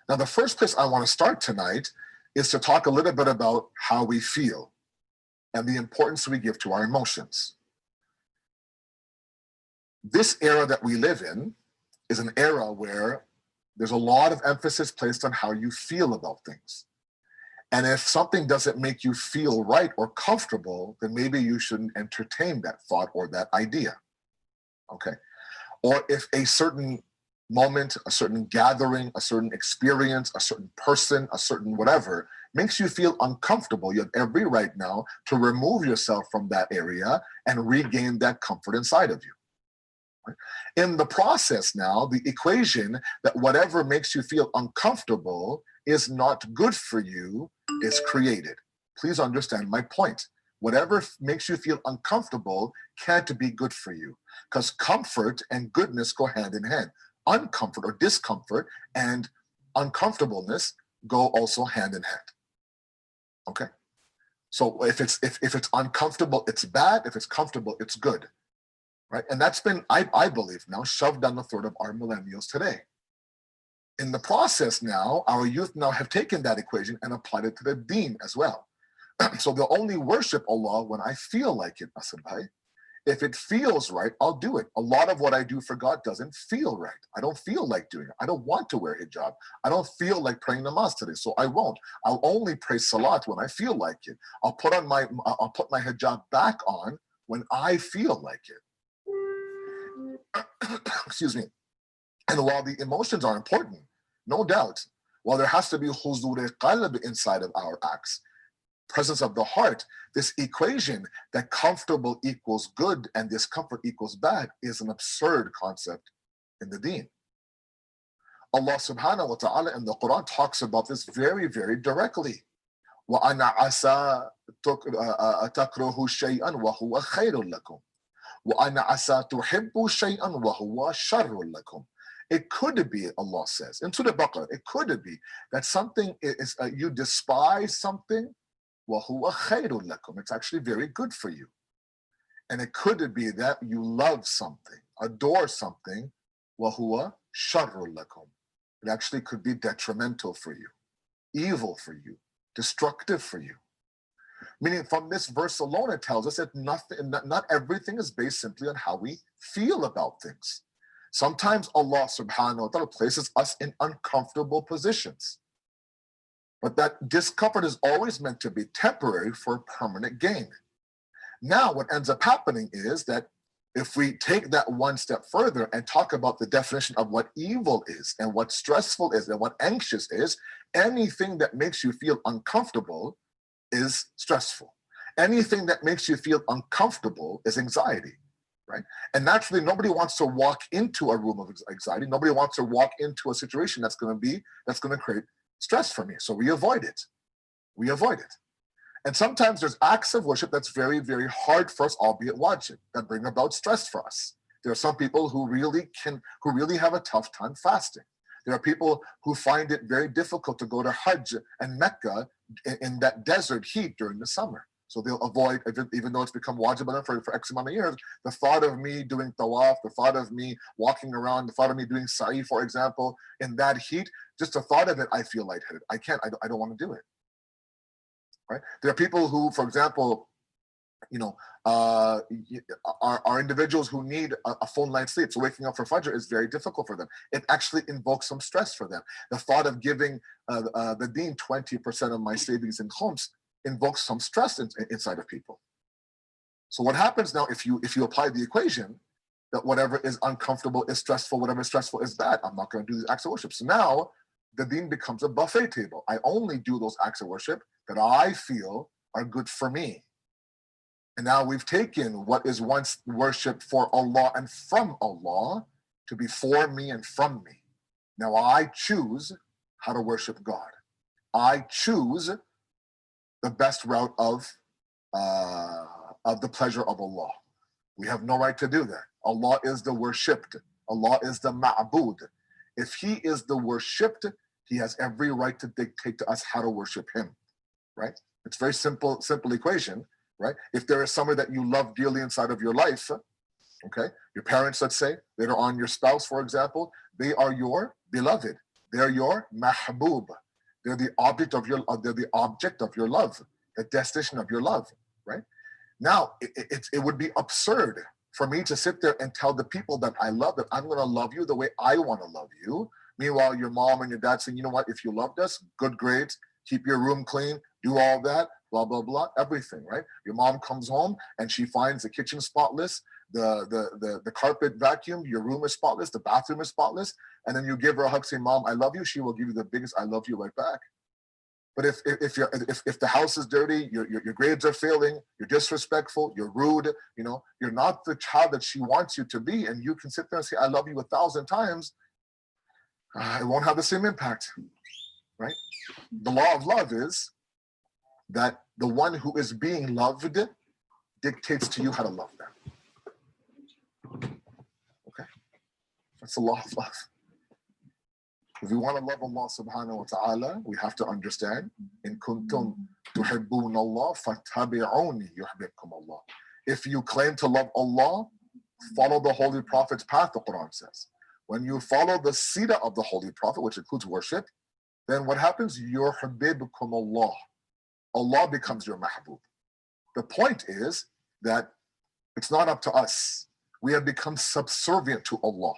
Now, the first place I want to start tonight is to talk a little bit about how we feel and the importance we give to our emotions. This era that we live in is an era where there's a lot of emphasis placed on how you feel about things. And if something doesn't make you feel right or comfortable, then maybe you shouldn't entertain that thought or that idea, okay? Or if a certain moment, a certain gathering, a certain experience, a certain person, a certain whatever makes you feel uncomfortable, you have every right now to remove yourself from that area and regain that comfort inside of you. Right? In the process now, the equation that whatever makes you feel uncomfortable is not good for you is created. Please understand my point. Whatever makes you feel uncomfortable can't be good for you, because comfort and goodness go hand in hand. Uncomfort or discomfort and uncomfortableness go also hand in hand. Okay, so if it's uncomfortable, it's bad. If it's comfortable, it's good, right? And that's been, I believe now, shoved down the throat of our millennials today. In the process now, our youth now have taken that equation and applied it to the deen as well. So they'll only worship Allah when I feel like it, Asad Bhai. If it feels right, I'll do it. A lot of what I do for God doesn't feel right. I don't feel like doing it. I don't want to wear hijab. I don't feel like praying namaz today, so I won't. I'll only pray salat when I feel like it. I'll put my hijab back on when I feel like it. Excuse me. And while the emotions are important, no doubt, while there has to be huzur qalb inside of our acts, presence of the heart, this equation that comfortable equals good and discomfort equals bad is an absurd concept in the deen. Allah subhanahu wa ta'ala in the Quran talks about this very, very directly. وَأَنَا عَسَى تَكْرَهُ شَيْئًا وَهُوَ خَيْرٌ لَكُمْ وَأَنَا عَسَى تُحِبُّ شَيْئًا وَهُوَ شَرٌ لَكُمْ. It could be, Allah says, in Surah Baqarah, it could be that something is, you despise something, وَهُوَ خَيْرٌ لَكُمْ. It's actually very good for you. And it could be that you love something, adore something, وَهُوَ شَرٌ لَكُمْ. It actually could be detrimental for you, evil for you, destructive for you. Meaning from this verse alone, it tells us that not everything is based simply on how we feel about things. Sometimes Allah subhanahu wa ta'ala places us in uncomfortable positions. But that discomfort is always meant to be temporary for permanent gain. Now, what ends up happening is that if we take that one step further and talk about the definition of what evil is and what stressful is and what anxious is, anything that makes you feel uncomfortable is stressful. Anything that makes you feel uncomfortable is anxiety, right? And naturally, nobody wants to walk into a room of anxiety. Nobody wants to walk into a situation that's going to create stress for me. So we avoid it. We avoid it. And sometimes there's acts of worship that's very, very hard for us, albeit wajib, that bring about stress for us. There are some people who really have a tough time fasting. There are people who find it very difficult to go to Hajj and Mecca in that desert heat during the summer. So they'll avoid, even though it's become wajib for X amount of years, the thought of me doing tawaf, the thought of me walking around, the thought of me doing sa'i, for example, in that heat, just the thought of it, I feel lightheaded. I don't want to do it, right? There are people who, for example, are individuals who need a full night's sleep. So waking up for Fajr is very difficult for them. It actually invokes some stress for them. The thought of giving the deen 20% of my savings in khums invokes some stress inside of people. So what happens now if you apply the equation that whatever is uncomfortable is stressful, whatever is stressful is bad, I'm not going to do these acts of worship. So now the deen becomes a buffet table. I only do those acts of worship that I feel are good for me. And now we've taken what is once worship for Allah and from Allah to be for me and from me. Now I choose how to worship God. I choose the best route of the pleasure of Allah. We have no right to do that. Allah is the worshipped. Allah is the ma'bud. If He is the worshipped, He has every right to dictate to us how to worship Him, right? It's a very simple equation, right? If there is someone that you love dearly inside of your life, okay, your parents, let's say, later on your spouse, for example, they are your beloved. They're your mahbub. They're the object of your love, the destination of your love, right? Now, it would be absurd for me to sit there and tell the people that I love that I'm going to love you the way I want to love you. Meanwhile, your mom and your dad saying, you know what, if you loved us, good grades, keep your room clean, do all that, blah, blah, blah, everything, right? Your mom comes home and she finds the kitchen spotless, the carpet vacuum, your room is spotless, the bathroom is spotless, and then you give her a hug saying, Mom, I love you, she will give you the biggest I love you right back. But if the house is dirty, your grades are failing, you're disrespectful, you're rude, you're not the child that she wants you to be, and you can sit there and say, I love you 1,000 times, it won't have the same impact, right? The law of love is that the one who is being loved dictates to you how to love them. Okay? That's the law of love. If we want to love Allah subhanahu wa ta'ala, we have to understand, in kuntum tuhibbun Allah, fattabi'uni yuhibbukum Allah. If you claim to love Allah, follow the Holy Prophet's path, the Quran says. When you follow the seerah of the Holy Prophet, which includes worship, then what happens? Yuhibbukum Allah. Allah becomes your mahbub. The point is that It's not up to us. We have become subservient to Allah.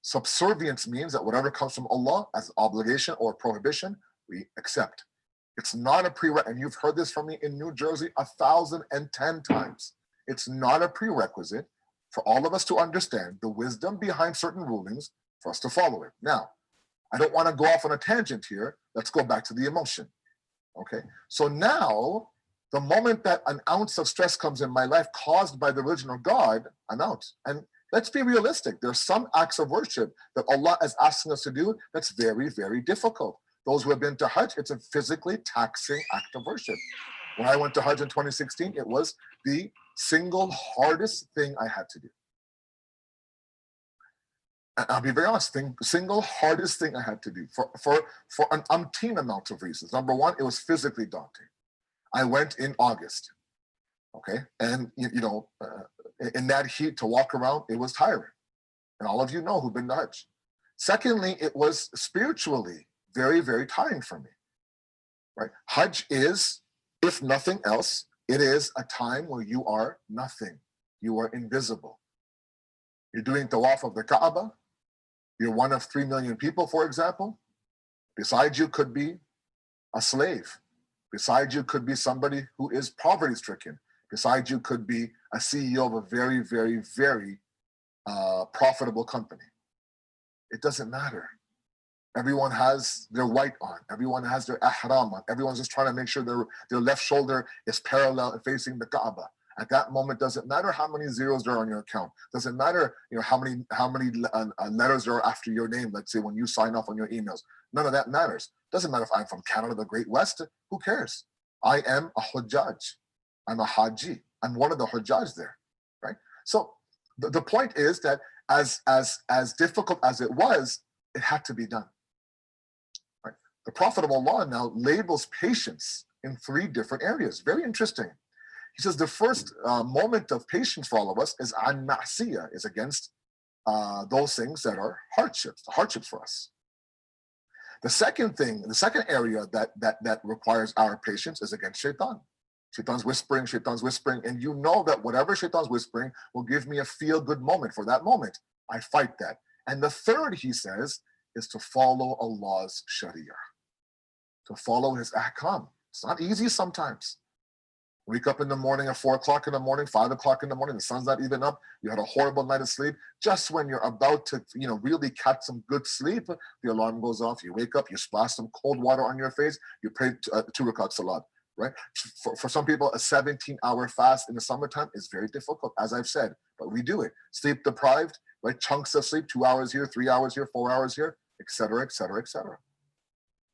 Subservience means that whatever comes from Allah as obligation or prohibition, we accept. It's not a prerequisite, and you've heard this from me in New Jersey 1,010 times. It's not a prerequisite for all of us to understand the wisdom behind certain rulings for us to follow it. Now, I don't want to go off on a tangent here. Let's go back to the emotion. Okay, so now, the moment that an ounce of stress comes in my life caused by the religion of God, I'm out. And let's be realistic. There's some acts of worship that Allah is asking us to do that's very, very difficult. Those who have been to Hajj, it's a physically taxing act of worship. When I went to Hajj in 2016, it was the single hardest thing I had to do. And I'll be very honest, single hardest thing I had to do for an umpteen amount of reasons. Number one, it was physically daunting. I went in August, okay? And in that heat to walk around, it was tiring. And all of you know who've been to Hajj. Secondly, it was spiritually very, very tiring for me, right? Hajj is, if nothing else, it is a time where you are nothing. You are invisible. You're doing tawaf of the Kaaba. You're one of 3 million people, for example. Beside you could be a slave. Beside you could be somebody who is poverty-stricken. Beside you could be a CEO of a very, very, very profitable company. It doesn't matter. Everyone has their white on. Everyone has their ihram on. Everyone's just trying to make sure their left shoulder is parallel and facing the Kaaba. At that moment, doesn't matter how many zeros there are on your account. Doesn't matter, how many letters there are after your name. Let's say when you sign off on your emails, none of that matters. Doesn't matter if I'm from Canada, the Great West. Who cares? I am a Hujjaj. I'm a Haji. I'm one of the Hujjaj there, right? So the point is that as difficult as it was, it had to be done. Right? The Prophet of Allah now labels patience in 3 different areas. Very interesting. He says the first moment of patience for all of us is an ma'siyah, is against those things that are hardships for us. The second area that requires our patience is against shaitan. Shaitan's whispering, and you know that whatever shaitan's whispering will give me a feel-good moment. For that moment, I fight that. And the third, he says, is to follow Allah's sharia, to follow his ahkam. It's not easy sometimes. Wake up in the morning at 4 o'clock in the morning, 5 o'clock in the morning, the sun's not even up, you had a horrible night of sleep. Just when you're about to, really catch some good sleep, the alarm goes off, you wake up, you splash some cold water on your face, you pray 2 rakat salat, right? For some people, a 17-hour fast in the summertime is very difficult, as I've said, but we do it. Sleep deprived, right? Chunks of sleep, 2 hours here, 3 hours here, 4 hours here, etc., etc., etc.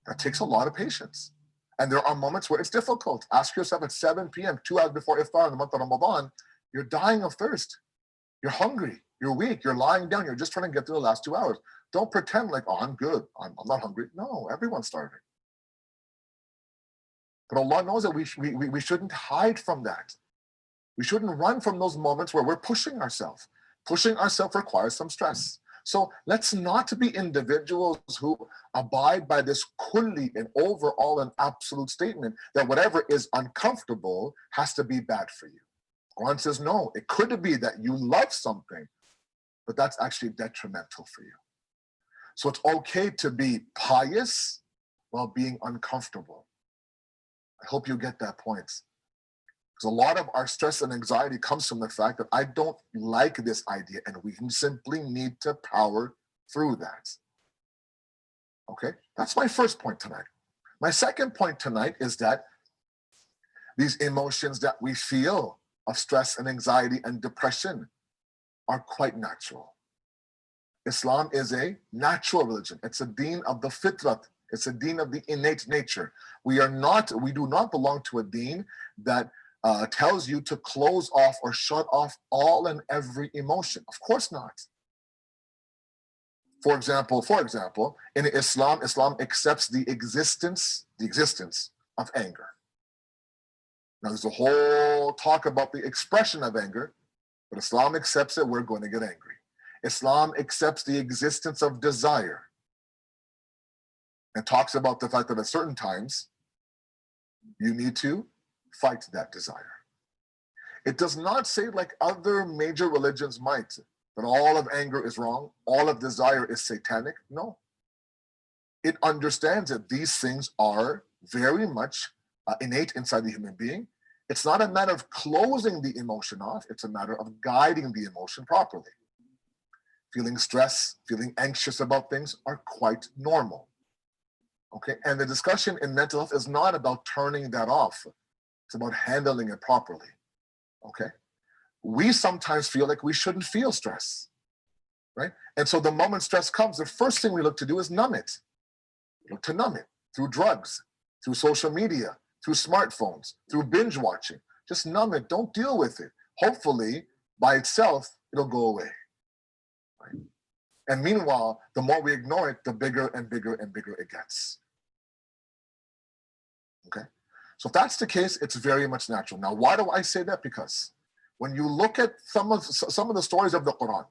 That takes a lot of patience. And there are moments where it's difficult. Ask yourself at 7 p.m., 2 hours before iftar in the month of Ramadan, you're dying of thirst. You're hungry. You're weak. You're lying down. You're just trying to get through the last 2 hours. Don't pretend like, I'm good. I'm not hungry. No, everyone's starving. But Allah knows that we shouldn't hide from that. We shouldn't run from those moments where we're pushing ourselves. Pushing ourselves requires some stress. So let's not be individuals who abide by this kulli and overall and absolute statement that whatever is uncomfortable has to be bad for you. Quran says, no, it could be that you love something, but that's actually detrimental for you. So it's okay to be pious while being uncomfortable. I hope you get that point. Because a lot of our stress and anxiety comes from the fact that I don't like this idea, and we simply need to power through that. Okay, that's my first point tonight. My second point tonight is that these emotions that we feel of stress and anxiety and depression are quite natural. Islam is a natural religion. It's a deen of the fitrat. It's a deen of the innate nature. We do not belong to a deen that tells you to close off or shut off all and every emotion. Of course not. For example, in Islam accepts the existence of anger. Now there's a whole talk about the expression of anger, but Islam accepts that we're going to get angry. Islam accepts the existence of desire and talks about the fact that at certain times you need to fight that desire. It does not say, like other major religions might, that all of anger is wrong, all of desire is satanic. No. It understands that these things are very much innate inside the human being. It's not a matter of closing the emotion off, it's a matter of guiding the emotion properly. Feeling stress, feeling anxious about things are quite normal. Okay, and the discussion in mental health is not about turning that off. It's about handling it properly. Okay, we sometimes feel like we shouldn't feel stress, right? And so the moment stress comes, the first thing we look to do is numb it. We look to numb it through drugs, through social media, through smartphones, through binge watching. Just numb it. Don't deal with it. Hopefully, by itself, it'll go away. Right? And meanwhile, the more we ignore it, the bigger and bigger and bigger it gets. Okay? So if that's the case, it's very much natural. Now, why do I say that? Because when you look at some of the stories of the Quran,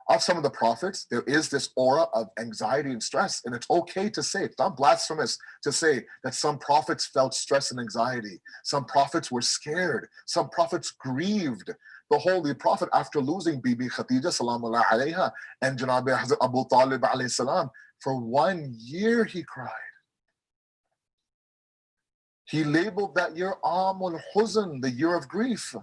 of some of the prophets, there is this aura of anxiety and stress, and it's okay to say, it's not blasphemous to say that some prophets felt stress and anxiety. Some prophets were scared. Some prophets grieved. The Holy Prophet, after losing Bibi Khadija salamullah alayha and Janab Hazrat Abu Talib alayhi salam, for 1 year he cried. He labeled that year Amul Huzn, the year of grief.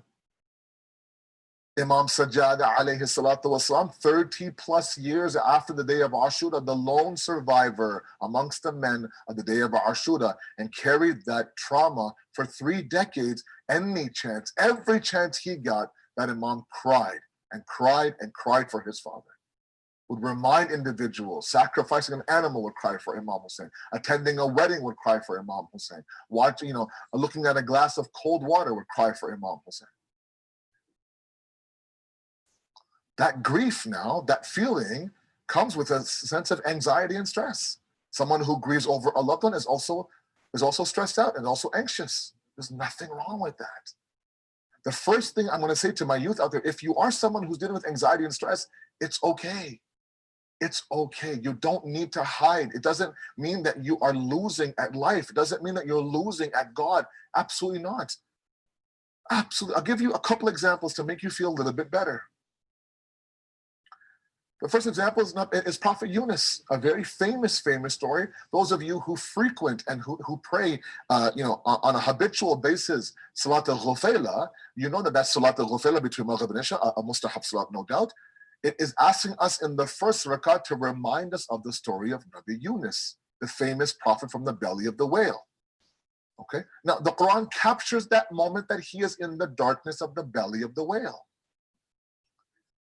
Imam Sajjada alayhi salatu wasalam, 30 plus years after the day of Ashura, the lone survivor amongst the men of the day of Ashura, and carried that trauma for 3 decades. Every chance he got, that Imam cried and cried and cried for his father. Would remind individuals, sacrificing an animal would cry for Imam Hussein, attending a wedding would cry for Imam Hussein, looking at a glass of cold water would cry for Imam Hussein. That grief now, that feeling, comes with a sense of anxiety and stress. Someone who grieves over a loved one is also stressed out and also anxious. There's nothing wrong with that. The first thing I'm going to say to my youth out there, if you are someone who's dealing with anxiety and stress, it's okay. It's okay. You don't need to hide. It doesn't mean that you are losing at life. It doesn't mean that you're losing at God. Absolutely not. Absolutely. I'll give you a couple examples to make you feel a little bit better. The first example is Prophet Yunus, a very famous story. Those of you who frequent and who pray, on a habitual basis, Salat al-Ghufayla, you know that Salat al-Ghufayla between Maghrib and Isha, a mustahab salat, no doubt. It is asking us in the first rakat to remind us of the story of Nabi Yunus, the famous prophet from the belly of the whale. Okay. Now, the Quran captures that moment that he is in the darkness of the belly of the whale.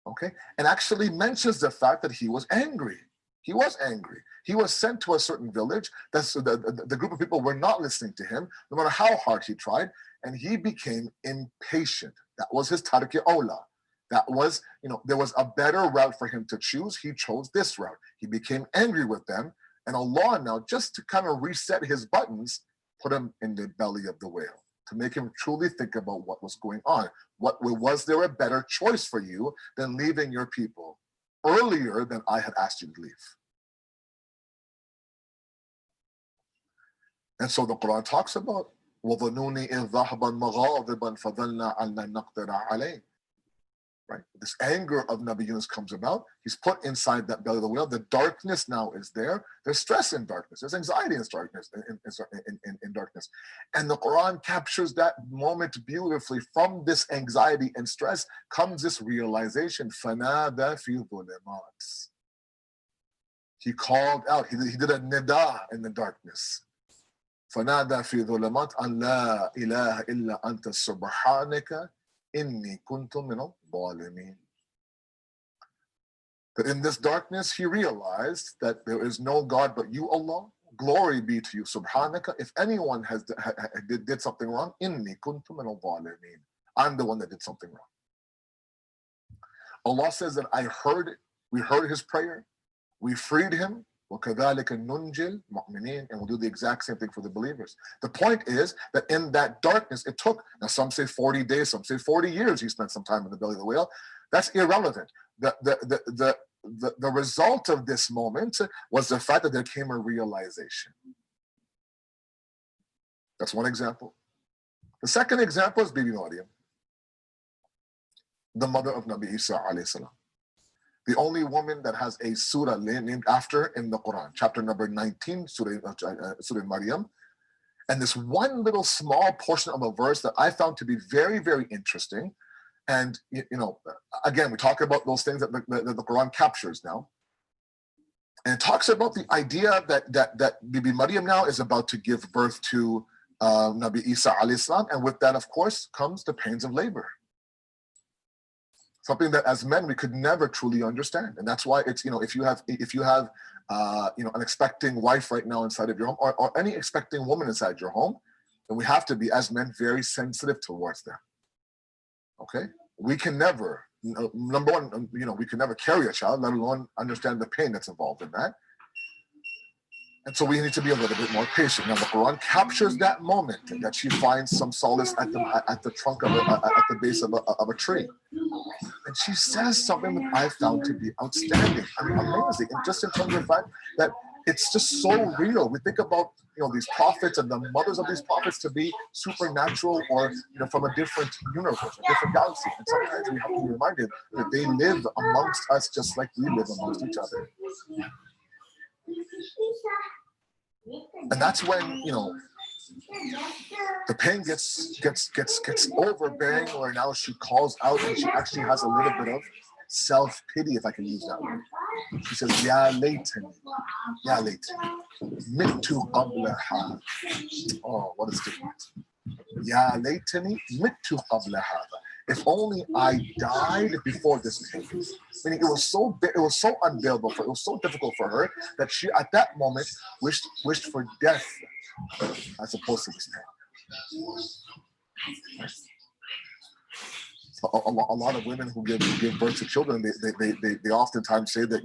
Okay, and actually mentions the fact that he was angry. He was angry. He was sent to a certain village. The group of people were not listening to him, no matter how hard he tried, and he became impatient. That was his tarki awla. That was, there was a better route for him to choose. He chose this route. He became angry with them, and Allah now, just to kind of reset his buttons, put him in the belly of the whale, to make him truly think about what was going on. Was there a better choice for you than leaving your people earlier than I had asked you to leave? And so the Quran talks about وَظَنُونِي إِذْ ذَهَبًا مَغَاضِبًا فَظَنَّا أَن لَّن نَقْدِرَ عَلَيْهِ. Right? This anger of Nabi Yunus comes about. He's put inside that belly of the whale. The darkness now is there. There's stress in darkness. There's anxiety in darkness. In darkness. And the Quran captures that moment beautifully. From this anxiety and stress comes this realization. فَنَادَى فِي ظُلُمَاتٍ. He called out. He did a nida in the darkness. فَنَادَى فِي ظُلُمَاتٍ أَن لَا إِلَهَ إِلَّا أَنْتَ سُبْحَانَكَ إِنِّي كُنْتُ مِنَ الظَّالِمِينَ. That in this darkness he realized that there is no God but you, Allah. Glory be to you, Subhanaka. If anyone did something wrong, إِنِّي كُنْتُ مِنَ الظَّالِمِينَ. I'm the one that did something wrong. Allah says that we heard his prayer, we freed him. وَكَذَلِكَ نُنْجِلْ مُؤْمِنِينَ. And we'll do the exact same thing for the believers. The point is that in that darkness, it took, now some say 40 days, some say 40 years, he spent some time in the belly of the whale. That's irrelevant. The result of this moment was the fact that there came a realization. That's one example. The second example is Bibi Maryam. the mother of Nabi Isa alayhi salam. The only woman that has a surah named after in the Quran, chapter number 19, Surah Maryam. And this one little small portion of a verse that I found to be very, very interesting. And, again, we talk about those things that the Quran captures now. And it talks about the idea that Bibi Maryam now is about to give birth to Nabi Isa alayhi salam. And with that, of course, comes the pains of labor. Something that as men we could never truly understand, and that's why it's if you have an expecting wife right now inside of your home, or any expecting woman inside your home, then we have to be as men very sensitive towards them. Okay, we can never number one, we can never carry a child, let alone understand the pain that's involved in that. And so we need to be a little bit more patient. Now the Quran captures that moment that she finds some solace at the trunk of at the base of a tree. And she says something that I found to be outstanding. I mean, amazing. And just in terms of the fact that it's just so real. We think about these prophets and the mothers of these prophets to be supernatural or from a different universe, a different galaxy. And sometimes we have to be reminded that they live amongst us just like we live amongst each other. And that's when the pain gets overbearing, where now she calls out and she actually has a little bit of self-pity, if I can use that word. She says, Ya laytani, Ya laytani, mittu qabla hadha. Oh, what a statement. Ya laytani, mittu qabla hadha. If only I died before this pain. Meaning it was so unbearable for her, it was so difficult for her that she at that moment wished for death as opposed to this pain. So a lot of women who give birth to children, they oftentimes say that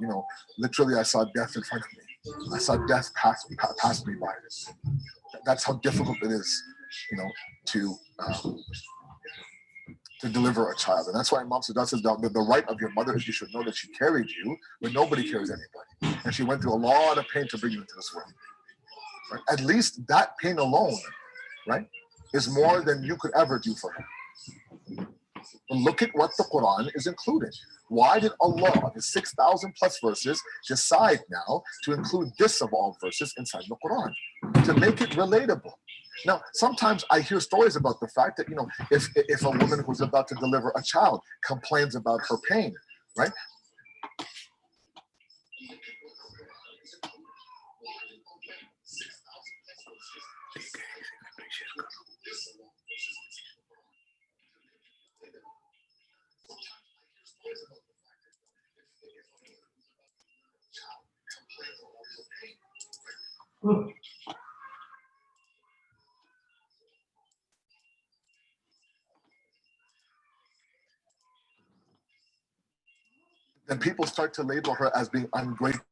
literally I saw death in front of me. I saw death pass me by. That's how difficult it is, to deliver a child. And that's why Imam Sadat says the right of your mother is you should know that she carried you when nobody carries anybody. And she went through a lot of pain to bring you into this world. Right? At least that pain alone, right, is more than you could ever do for her. And look at what the Quran is including. Why did Allah, the 6,000 plus verses, decide now to include this of all verses inside the Quran? To make it relatable. Now, sometimes I hear stories about the fact that, if a woman who's about to deliver a child complains about her pain, right? Then people start to label her as being ungrateful.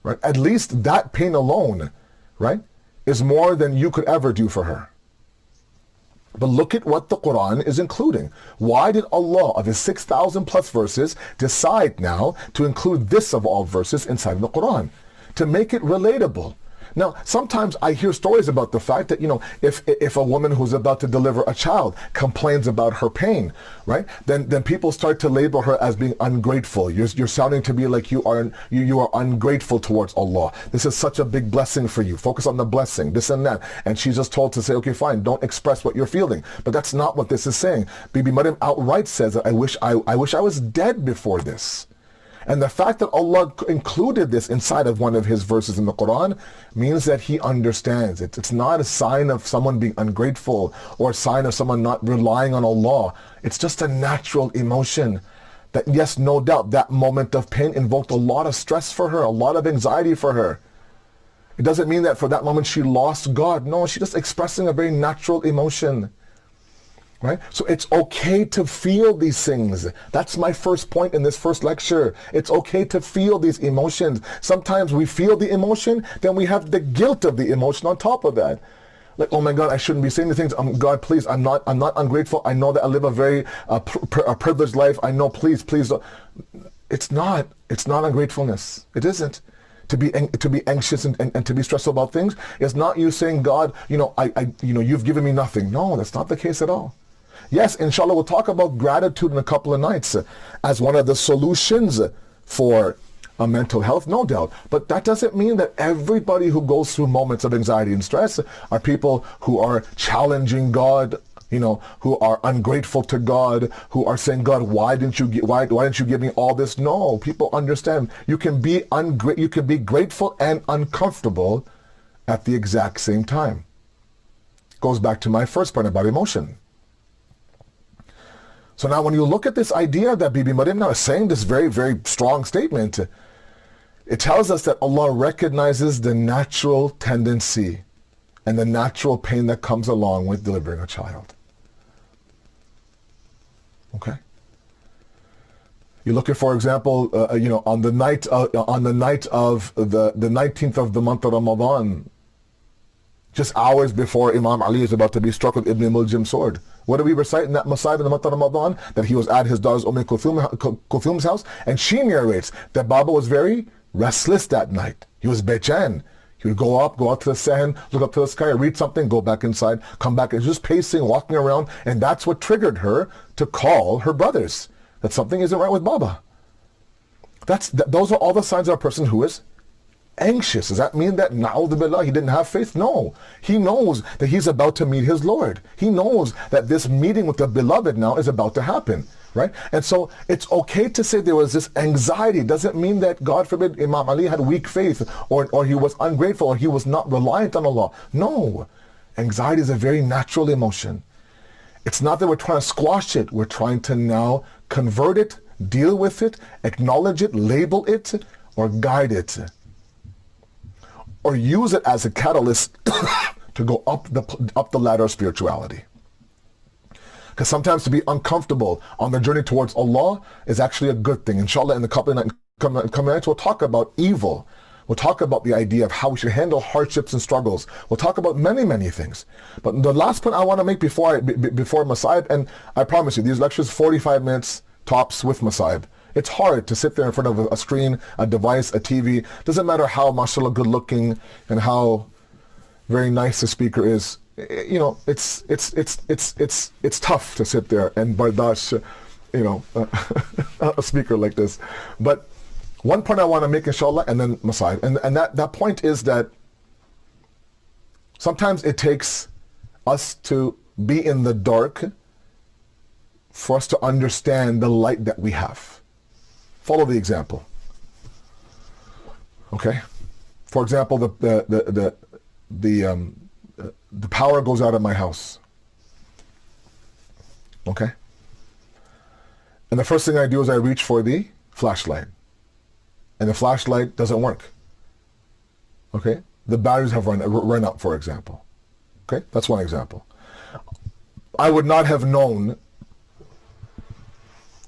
right? At least that pain alone, right, is more than you could ever do for her. But look at what the Quran is including. Why did Allah, of his 6,000 plus verses, decide now to include this of all verses inside of the Quran? To make it relatable. Now, sometimes I hear stories about the fact that, if a woman who's about to deliver a child complains about her pain, right, then people start to label her as being ungrateful. You're sounding to be like you are ungrateful towards Allah. This is such a big blessing for you. Focus on the blessing, this and that. And she's just told to say, okay, fine, don't express what you're feeling. But that's not what this is saying. Bibi Maryam outright says that I wish I was dead before this. And the fact that Allah included this inside of one of his verses in the Quran means that he understands it. It's not a sign of someone being ungrateful or a sign of someone not relying on Allah. It's just a natural emotion that, yes, no doubt, that moment of pain invoked a lot of stress for her, a lot of anxiety for her. It doesn't mean that for that moment she lost God. No, she's just expressing a very natural emotion. Right? So it's okay to feel these things. That's my first point in this first lecture. It's okay to feel these emotions. Sometimes we feel the emotion, then we have the guilt of the emotion on top of that. Like, oh my God, I shouldn't be saying these things. God, please, I'm not ungrateful. I know that I live a very privileged life. I know, please don't. It's not ungratefulness. It isn't. To be anxious and to be stressful about things is not you saying, God, you've given me nothing. No, that's not the case at all. Yes, inshallah, we'll talk about gratitude in a couple of nights as one of the solutions for mental health, no doubt. But that doesn't mean that everybody who goes through moments of anxiety and stress are people who are challenging God, who are ungrateful to God, who are saying, God, why didn't you give me all this? No, people understand. You can be grateful and uncomfortable at the exact same time. Goes back to my first point about emotion. So now when you look at this idea that Bibi Maryam now is saying this very, very strong statement, it tells us that Allah recognizes the natural tendency and the natural pain that comes along with delivering a child. Okay? You look at, for example, on the night of the 19th of the month of Ramadan, just hours before Imam Ali is about to be struck with Ibn Muljim's sword. What do we recite in that Masayib in the month of Ramadan? That he was at his daughter's Kulthum's house, and she narrates that Baba was very restless that night. He was bechan. He would go out to the sand, look up to the sky, read something, go back inside, come back, and just pacing, walking around, and that's what triggered her to call her brothers. That something isn't right with Baba. Those are all the signs of a person who is anxious. Does that mean that na'udhu billah, he didn't have faith? No. He knows that he's about to meet his Lord. He knows that this meeting with the beloved now is about to happen, right? And so it's okay to say there was this anxiety. Doesn't mean that, God forbid, Imam Ali had weak faith or he was ungrateful or he was not reliant on Allah. No. Anxiety is a very natural emotion. It's not that we're trying to squash it. We're trying to now convert it, deal with it, acknowledge it, label it, or guide it. Or use it as a catalyst to go up the ladder of spirituality. Because sometimes to be uncomfortable on the journey towards Allah is actually a good thing. Inshallah, in the coming nights, we'll talk about evil. We'll talk about the idea of how we should handle hardships and struggles. We'll talk about many, many things. But the last point I want to make before Masayib, and I promise you, these lectures 45 minutes tops with Masayib. It's hard to sit there in front of a screen, a device, a TV. Doesn't matter how, mashallah, good looking and how very nice the speaker is. It's tough to sit there and bardash, a speaker like this. But one point I want to make, inshallah, and then Masayib. And that point is that sometimes it takes us to be in the dark for us to understand the light that we have. Follow the example. Okay? For example, the power goes out of my house. Okay? And the first thing I do is I reach for the flashlight. And the flashlight doesn't work. Okay? The batteries have run out, for example. Okay? That's one example. I would not have known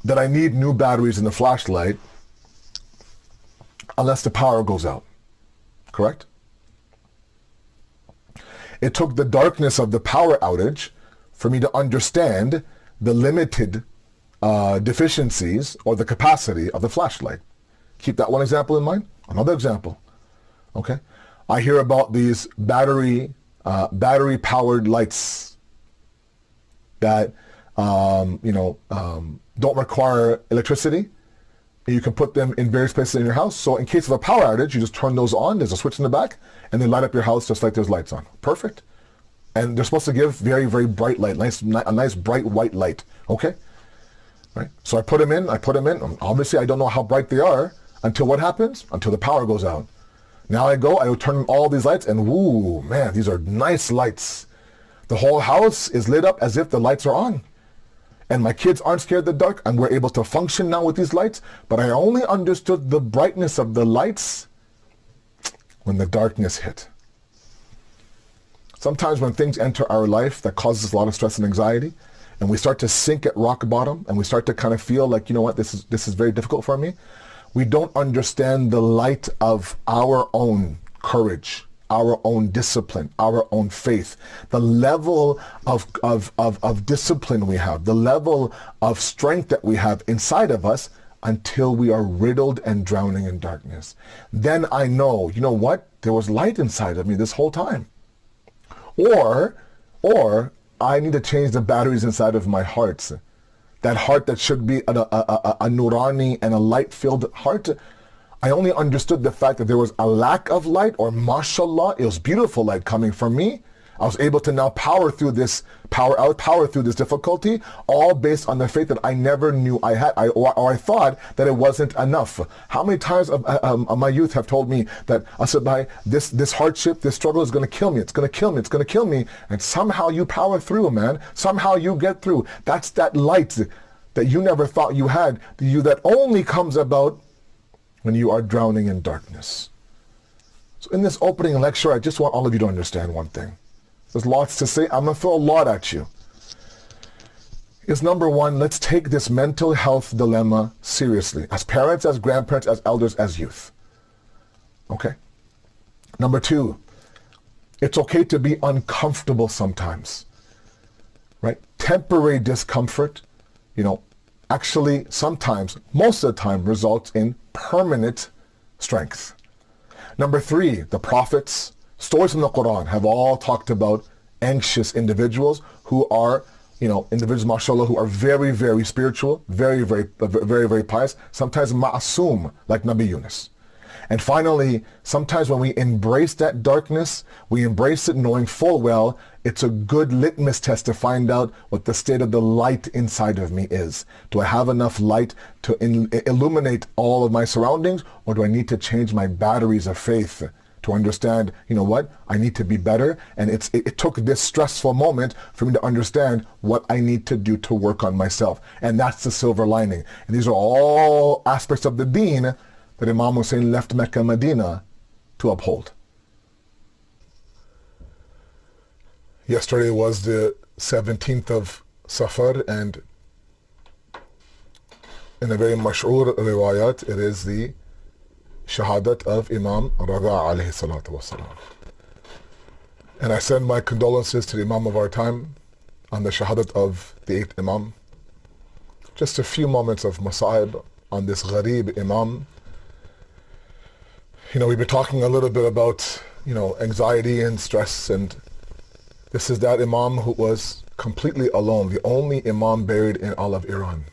that I need new batteries in the flashlight unless the power goes out. correct? It took the darkness of the power outage for me to understand the limited deficiencies or the capacity of the flashlight. Keep that one example in mind. Another example, okay? I hear about these battery-powered lights that don't require electricity. You can put them in various places in your house. So in case of a power outage, you just turn those on. There's a switch in the back, and they light up your house just like there's lights on. Perfect. And they're supposed to give very, very bright light, a nice bright white light. Okay. Right. So I put them in. Obviously, I don't know how bright they are until what happens? Until the power goes out. Now I will turn on all these lights, and woo, man, these are nice lights. The whole house is lit up as if the lights are on. And my kids aren't scared of the dark, and we're able to function now with these lights. But I only understood the brightness of the lights when the darkness hit. Sometimes when things enter our life that causes a lot of stress and anxiety, and we start to sink at rock bottom, and we start to kind of feel like, you know what, this is very difficult for me. We don't understand the light of our own courage, our own discipline, our own faith, the level of discipline we have, the level of strength that we have inside of us until we are riddled and drowning in darkness. Then I know, you know what? There was light inside of me this whole time. Or I need to change the batteries inside of my heart. That heart that should be a nurani and a light-filled heart. I only understood the fact that there was a lack of light, or mashallah, it was beautiful light coming from me. I was able to now power through this difficulty, all based on the faith that I never knew I had, or I thought that it wasn't enough. How many times my youth have told me that, Asabai, this hardship, this struggle is going to kill me, it's going to kill me, it's going to kill me, and somehow you power through, man. Somehow you get through. That's that light that you never thought you had, that only comes about when you are drowning in darkness. So in this opening lecture, I just want all of you to understand one thing. There's lots to say. I'm going to throw a lot at you. Is number one, let's take this mental health dilemma seriously. As parents, as grandparents, as elders, as youth. Okay? Number two, it's okay to be uncomfortable sometimes. Right? Temporary discomfort, actually sometimes, most of the time, results in permanent strength. Number three, the prophets, stories from the Quran have all talked about anxious individuals who are, individuals, mashallah, who are very, very spiritual, very, very, very, very pious, sometimes ma'asum, like Nabi Yunus. And finally, sometimes when we embrace that darkness, we embrace it knowing full well it's a good litmus test to find out what the state of the light inside of me is. Do I have enough light to illuminate all of my surroundings, or do I need to change my batteries of faith to understand, I need to be better? And it took this stressful moment for me to understand what I need to do to work on myself. And that's the silver lining. And these are all aspects of the deen that Imam Hussein left Mecca, Medina to uphold. Yesterday was the 17th of Safar, and in a very mash'ur riwayat, it is the shahadat of Imam Rada alayhi salatu wasalam. And I send my condolences to the Imam of our time on the shahadat of the 8th Imam. Just a few moments of masa'ib on this gharib Imam. We've been talking a little bit about, anxiety and stress, and this is that Imam who was completely alone, the only Imam buried in all of Iran.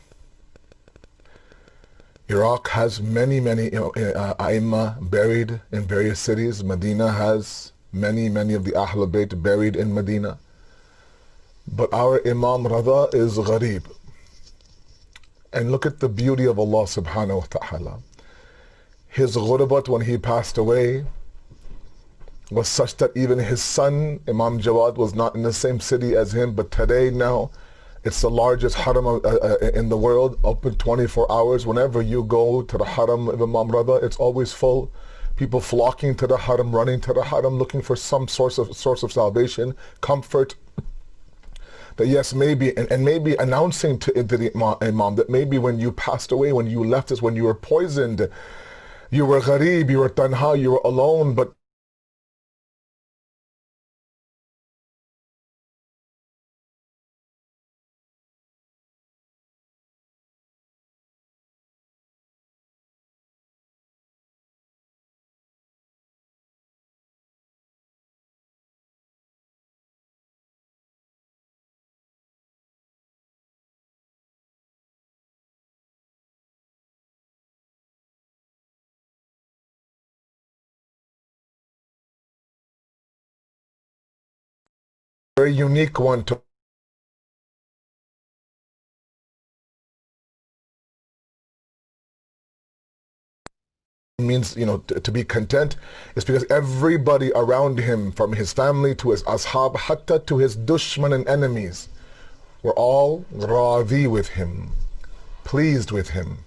Iraq has many A'imma buried in various cities. Medina has many of the Ahl Bayt buried in Medina. But our Imam Rada is gharib. And look at the beauty of Allah subhanahu wa ta'ala. His ghurbat when he passed away was such that even his son, Imam Jawad, was not in the same city as him, but today now, it's the largest haram in the world, open 24 hours. Whenever you go to the haram of Imam Rada, it's always full. People flocking to the haram, running to the haram, looking for some source of salvation, comfort. That yes, maybe, and maybe announcing to the Imam that maybe when you passed away, when you left us, when you were poisoned, you were gharib, you were tanha, you were alone, but very unique one to means, to be content is because everybody around him, from his family to his ashab, hatta to his dushman and enemies, were all radi with him, pleased with him.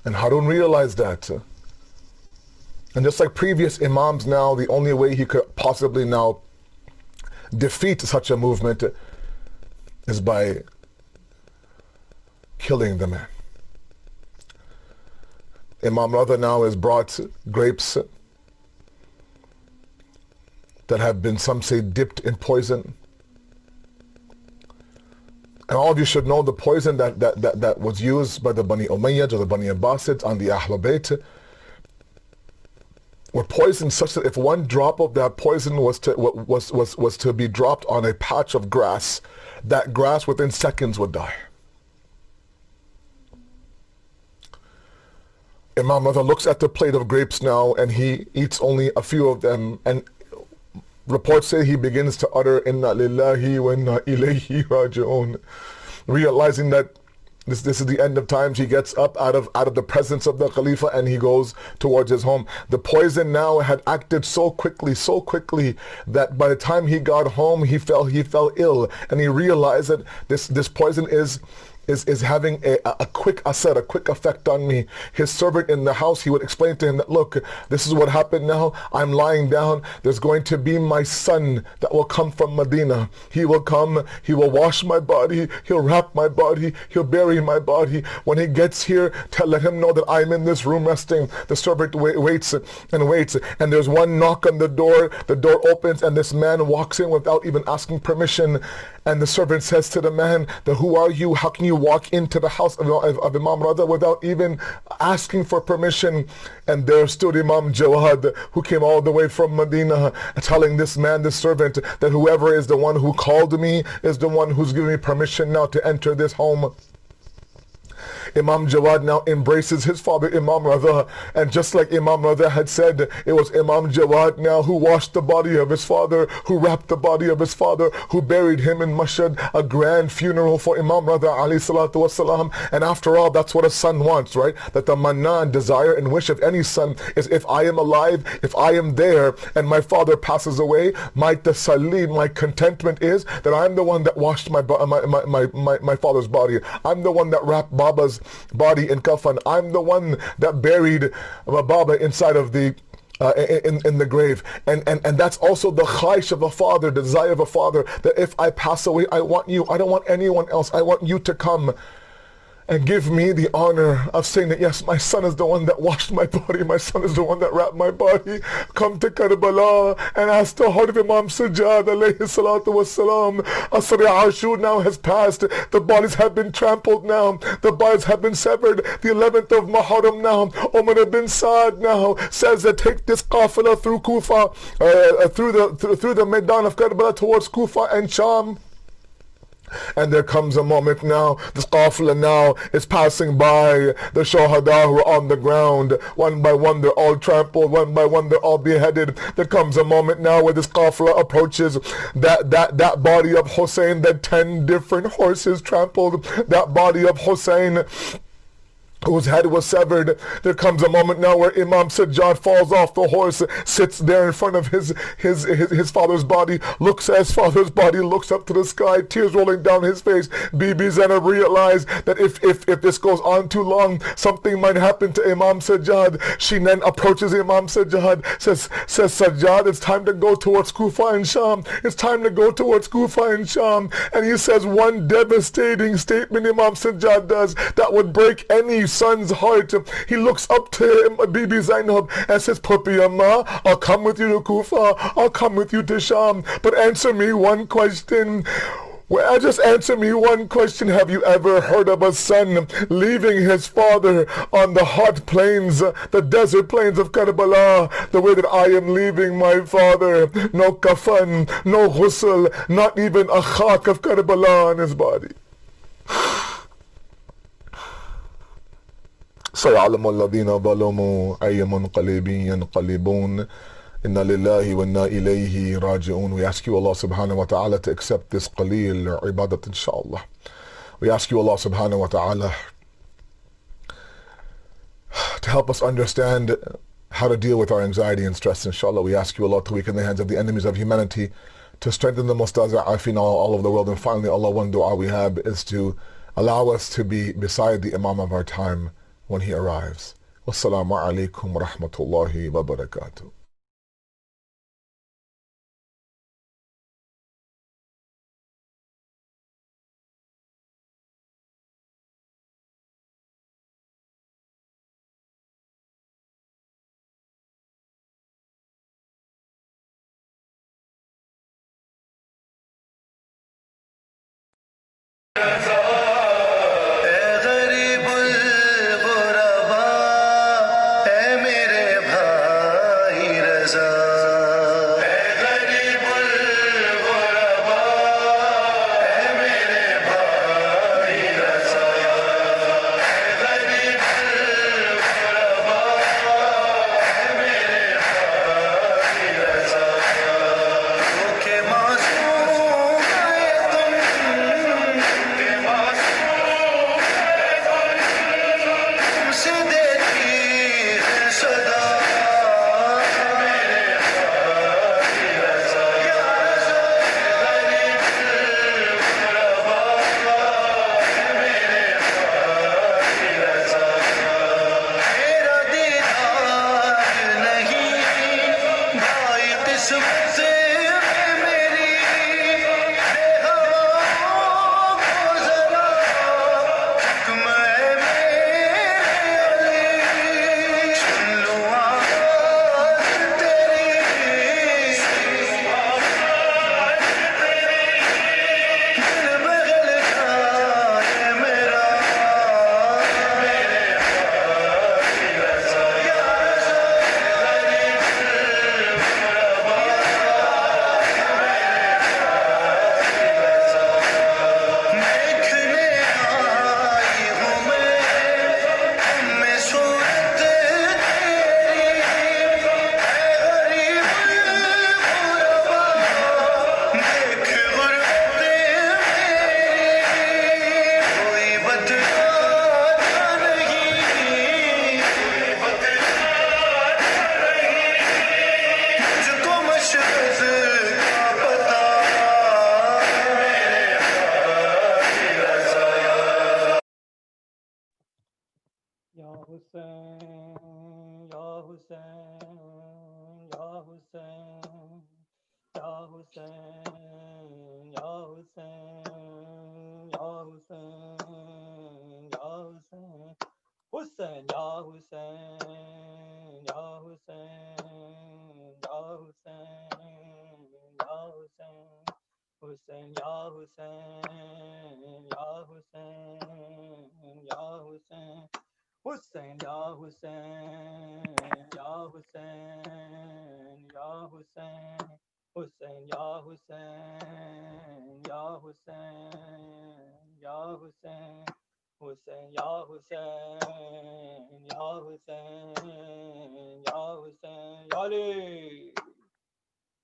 And Harun realized that. And just like previous imams now, the only way he could possibly now defeat such a movement is by killing the man. Imam Radha now has brought grapes that have been, some say, dipped in poison. And all of you should know the poison that was used by the Bani Umayyads or the Bani Abbasids on the Ahlul Bayt were poisoned such that if one drop of that poison was to be dropped on a patch of grass, that grass within seconds would die. Imam Radha looks at the plate of grapes now and he eats only a few of them, and reports say he begins to utter Inna lillahi wa inna ilayhi raji'un, realizing that this is the end of times. He gets up out of the presence of the Khalifa and he goes towards his home. The poison now had acted so quickly that by the time he got home he fell ill, and he realized that this poison is having a quick asr, a quick effect on me. His servant in the house, he would explain to him that, look, this is what happened now. I'm lying down. There's going to be my son that will come from Medina. He will come, he will wash my body, he'll wrap my body, he'll bury my body. When he gets here, let him know that I'm in this room resting. The servant waits, and there's one knock on the door opens, and this man walks in without even asking permission. And the servant says to the man, who are you? How can you walk into the house of Imam Radha without even asking for permission? And there stood Imam Jawad, who came all the way from Medina, telling this man, this servant, that whoever is the one who called me is the one who's giving me permission now to enter this home. Imam Jawad now embraces his father Imam Radha, and just like Imam Radha had said, it was Imam Jawad now who washed the body of his father, who wrapped the body of his father, who buried him in Mashhad, a grand funeral for Imam Radha alayhi salatu wasalam. And after all, that's what a son wants, right? That the manna and desire and wish of any son is, if I am alive, if I am there and my father passes away, my tasalli, my contentment is that I'm the one that washed my father's body. I'm the one that wrapped Baba's body in kafan. I'm the one that buried Baba inside of the in the grave. And that's also the khaish of a father, the desire of a father, that if I pass away, I want you. I don't want anyone else. I want you to come and give me the honor of saying that, yes, my son is the one that washed my body, my son is the one that wrapped my body. Come to Karbala and ask the heart of Imam Sajjad alayhi salatu wassalam. Asr Ashur now has passed. The bodies have been trampled now. The bodies have been severed. The 11th of Muharram now. Umar bin Saad now says that take this qafila through Kufa, through the Maidan of Karbala towards Kufa and Sham. And there comes a moment now, this qafla now is passing by the shuhada who are on the ground. One by one they're all trampled, one by one they're all beheaded. There comes a moment now where this qafla approaches that body of Hussein that 10 different horses trampled, that body of Hussein whose head was severed. There comes a moment now where Imam Sajjad falls off the horse, sits there in front of his father's body, looks at his father's body, looks up to the sky, tears rolling down his face. Bibi Zainab realized that if this goes on too long, something might happen to Imam Sajjad. She then approaches Imam Sajjad, says Sajjad, it's time to go towards Kufa and Sham. It's time to go towards Kufa and Sham. And he says one devastating statement, Imam Sajjad does, that would break any son's heart. He looks up to Bibi Zainab and says, Papi Amma, I'll come with you to Kufa, I'll come with you to Sham, but answer me one question. Well, just answer me one question. Have you ever heard of a son leaving his father on the hot plains, the desert plains of Karbala, the way that I am leaving my father? No kafan, no ghusl, not even a khak of Karbala on his body. سيعلم الذين ظلموا أي منقلب ينقلبون Inna lillahi wa inna ilayhi raji'un. We ask you, Allah subhanahu wa ta'ala, to accept this qaleel ibadat, inshaAllah. We ask you, Allah subhanahu wa ta'ala, to help us understand how to deal with our anxiety and stress, inshallah. We ask you, Allah, to weaken the hands of the enemies of humanity, to strengthen the mustaza'afin all over the world. And finally, Allah, one dua we have is to allow us to be beside the Imam of our time when he arrives. Wassalamu alaikum wa rahmatullahi wa barakatuh.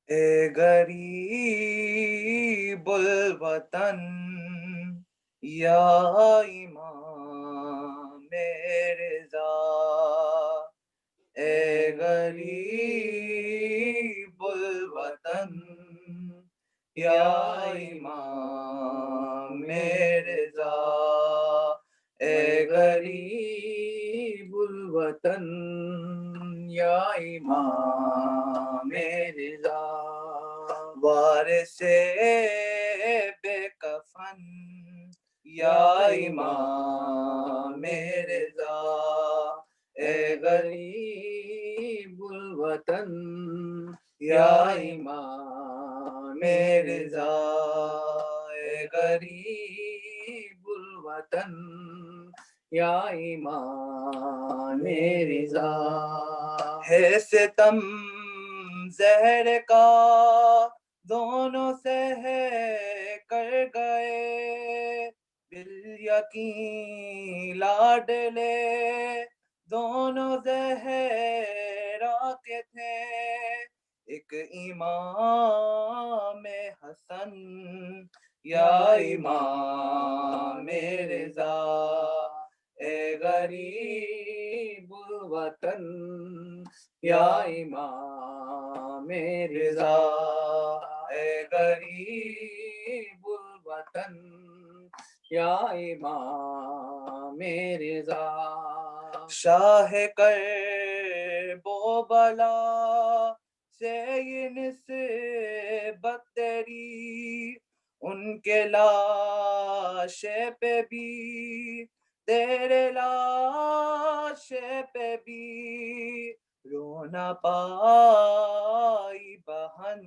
اے غریب الوطن یا امام رضا، اے غریب الوطن یا امام رضا، اے غریب الوطن یا امام رضا، وارث بے کفن یا امام رضا، اے غریب الوطن یا امام رضا، اے غریب الوطن یا امام رضا، ہے ستم زہر کا دونوں سے ہے کر گئے، بالیقین لاڈلے دونوں زہرا کے تھے، ایک امام حسن یا امام رضا اے غریب الوطن یا امام رضا اے غریب الوطن یا امام رضا شاہ کرب و بلا سے یہ نسبت تیری ان کے لاشے پہ بھی تیرے لاشے پہ بھی رونا پائی بہن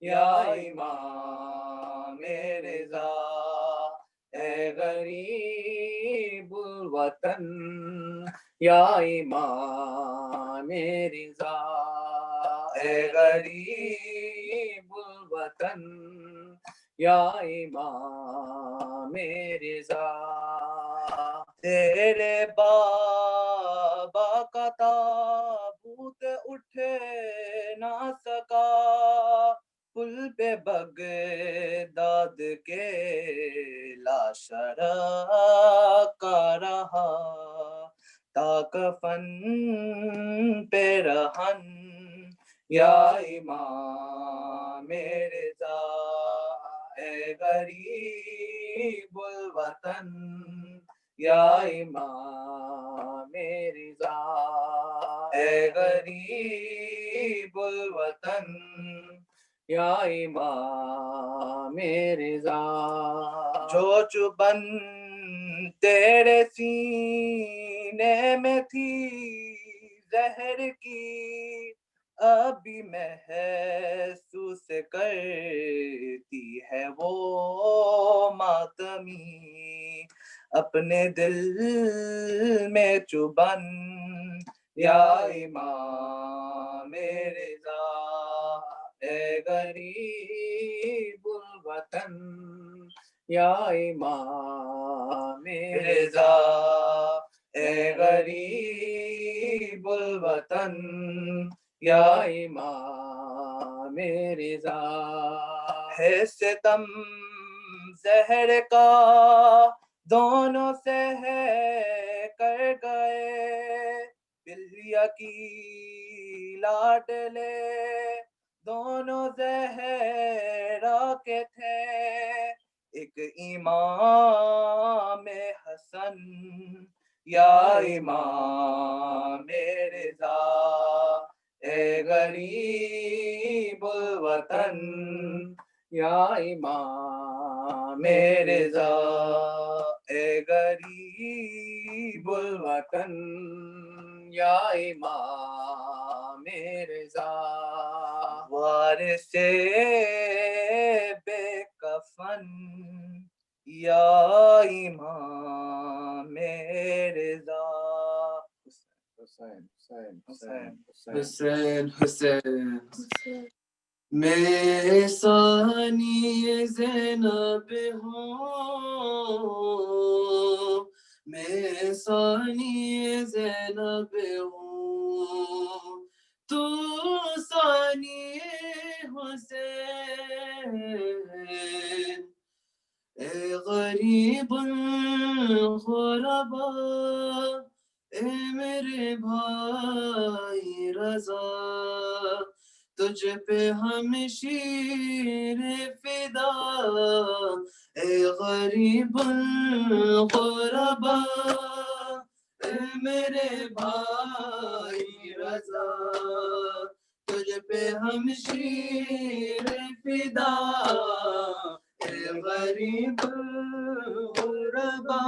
یا امام رضا اے غریب الوطن یا امام رضا اے غریب الوطن یا امام رضا تیرے بابا کا تابوت اٹھ نہ سکا پل پہ بغداد کے لاشرا کا رہا تا کفن پہ رہن یا امام رضا اے غریب الوطن یا امام رضا اے غریب الوطن یا امام رضا جو چبن تیرے سینے میں تھی زہر کی ابھی محسوس کرتی ہے وہ ماتمی اپنے دل میں چبن یا امام رضا اے غریب الوطن یا امام رضا اے غریب الوطن یا امام رضا ہے ستم زہر کا دونوں سے ہے کر گئے بلیا کی لاڈلے دونوں زہرا کے تھے ایک امام حسن یا امام رضا اے غریب الوطن یا امام رضا اے غریب الوطن یا امام رضا وارث بے کفن یا امام رضا حسین حسین حسین حسین حسین میں ثانی زینب ہوں میں ثانی زینب ہوں تو ثانی حسین اے غریب الغربا اے میرے بھائی رضا تجھ پہ ہم شیر فدا اے غریب الغربا اے میرے بھائی رضا تجھ پہ ہم شیر فدا اے غریب الغربا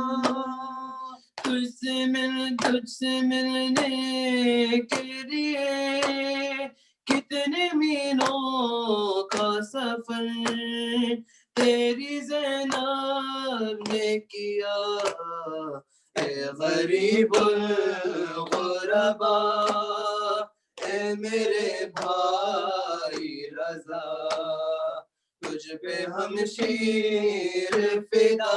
تجھ سے ملنے کے لیے کتنے مینوں کا سفر تیری زینب نے کیا اے غریب الغربا اے میرے بھائی رضا تجھ پہ ہم شیر فدا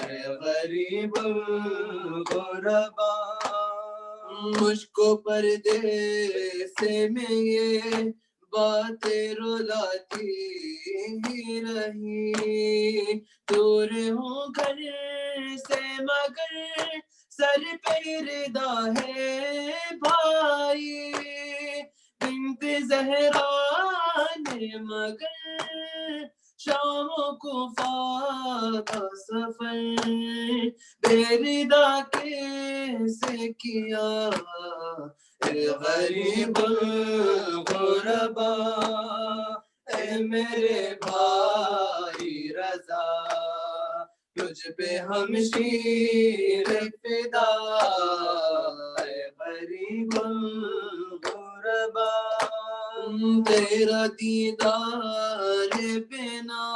اے غریب الغربا مجھ کو پردے سے میں یہ باتیں رلاتی ہی رہی، دور ہوں گھر سے مگر سر پہ ردا ہے بھائی، بنت زہرا نے مگر شام و کوفہ کا سفر بے ردا کیسے کیا، اے غریب الغربا، اے میرے بھائی رضا، تجھ پہ ہم شیر فدا، اے غریب الغربا، تیرا دیدار بنا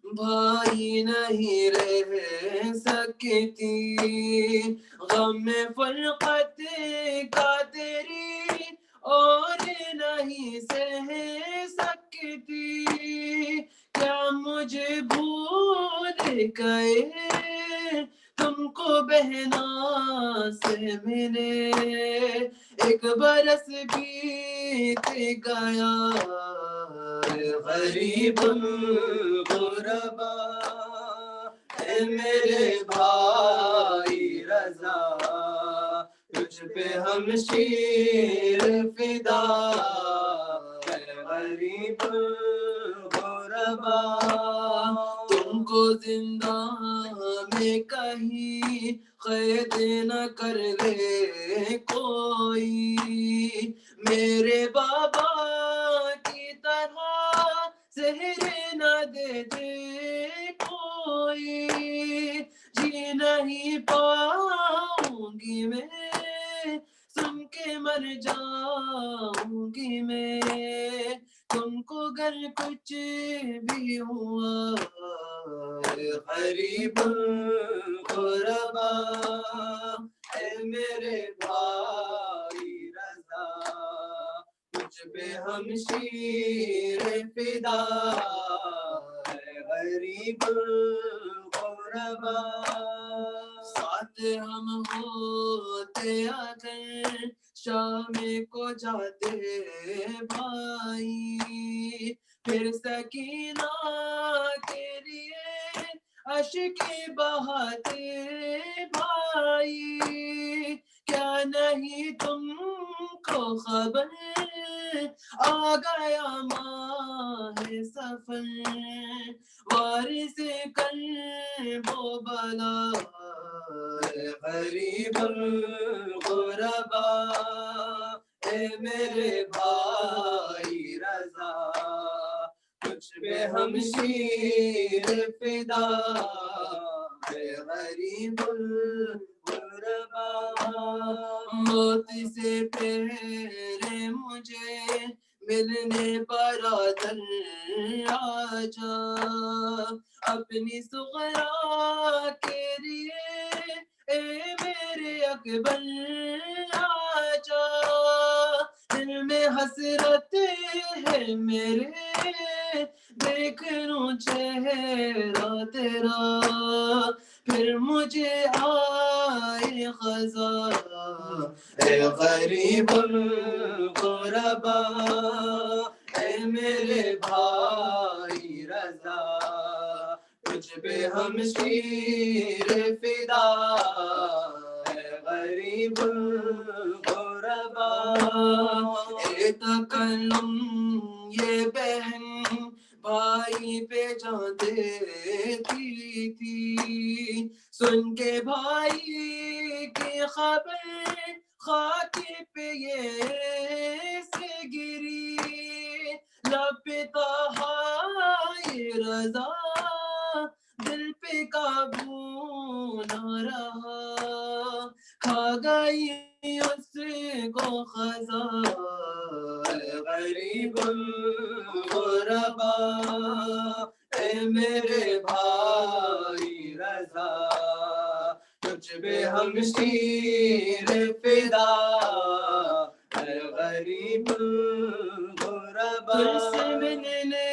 بھائی نہیں رہ سکتی، غم فرقت کا تیری اور نہیں سہ سکتی، کیا مجھے بھول گئے تم کو بہنا سے ملے، ایک برس بیت گیا، غریب الغربا، اے میرے بھائی رضا، تجھ پہ ہم شیر فدا، اے غریب الغربا، تم کو زندہ میں کہیں قید نہ کر لے کوئی، میرے بابا کی طرح زہر نہ دے دے کوئی، جی نہیں پاؤں گی میں سن کے مر جاؤں گی میں، تم کو گر کچھ بھی ہوا، اے غریب الغربا، اے میرے بھائی رضا، تجھ پہ ہم شیر فدا، اے غریب الغربا، ساتھ ہم ہوتے اگر شام کو جاتے بھائی، پھر سکینہ کے لیے اشک بہاتے بھائی، کیا نہیں تم کو خبر آ گیا ماہ سفر، وارث کرب و بلا، اے غریب الغربا، اے میرے بھائی رضا، تجھ پہ ہم شیر فدا، اے غریب الغربا، موت سے پہلے مجھے ملنے برادر آجا، اپنی صغرا کے لیے اے میرے اکبر آجا، دل میں حسرت ہے میرے دیکھ لوں چہرہ تیرا، پھر مجھے آئے خزا، اے غریب الغربا، اے میرے بھائی رضا، تجھ پہ ہم شیر فدا، اے غریب الغربا، اے تکلم یہ بہن بھائی پہ جان دیتی تھی، سن کے بھائی کی خبر خاک پہ یہ سے گری، لپتا ہائے رضا دل پہ قابو نہ رہا، کھا گئی اس کو خزا، اے غریب الغربا، اے میرے بھائی رضا، تجھ پہ ہم شیر فدا، اے غریب الغربا، تجھ سے ملنے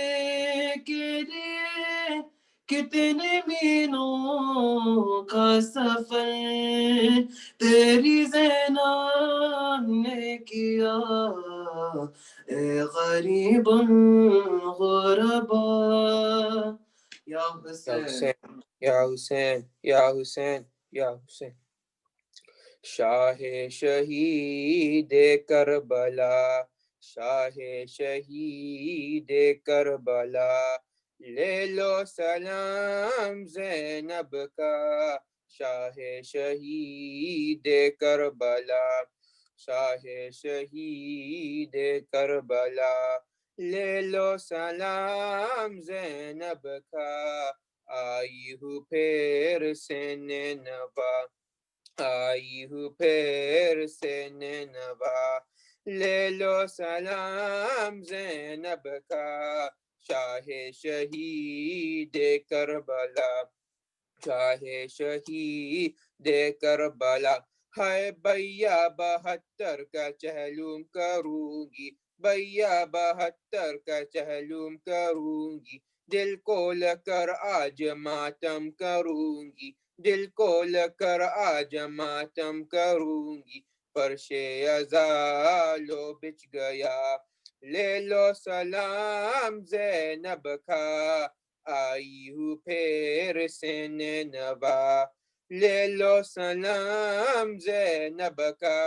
کے لیے کتنے مہینوں کا سفر، تیری زینب حسین یا حسین یا حسین شاہ شہید کربلا شاہ شہید کربلا لے لو سلام زینب کا شاہ شہید کربلا شاہ شہید کربلا لے لو سلام زینب کا آئی ہوں پھر سے نینوا آئی ہوں پھر سے نینوا لے لو سلام زینب کا شاہ شہید کربلا شاہ شہید کربلا ہائے بھیا 72 کا چہلوم کروں گی بھیا 72 کا چہلوم کروں گی دل کو لے کر آج ماتم کروں گی دل کو لے کر آج ماتم کروں گی فرش ازالو بچ گیا لے لو سلام زینب کا آئی ہوں پھر سے نینوا لے لو سلام زینب کا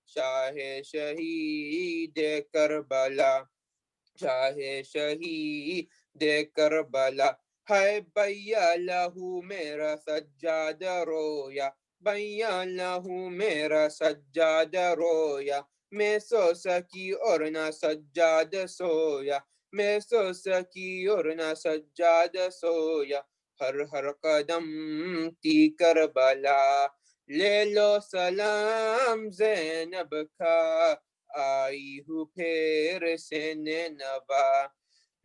شاہ شہید کربلا شاہ شہید کربلا ہے بھیا لہو میرا سجاد رویا بھیا لہو میرا سجاد رویا میں سو سکی اور نہ سجاد سویا میں سو سکی اور نہ سجاد سویا ہر ہر قدم تھی کربلا لے لو سلام زینب کا آئی ہوں پھر سے نینوا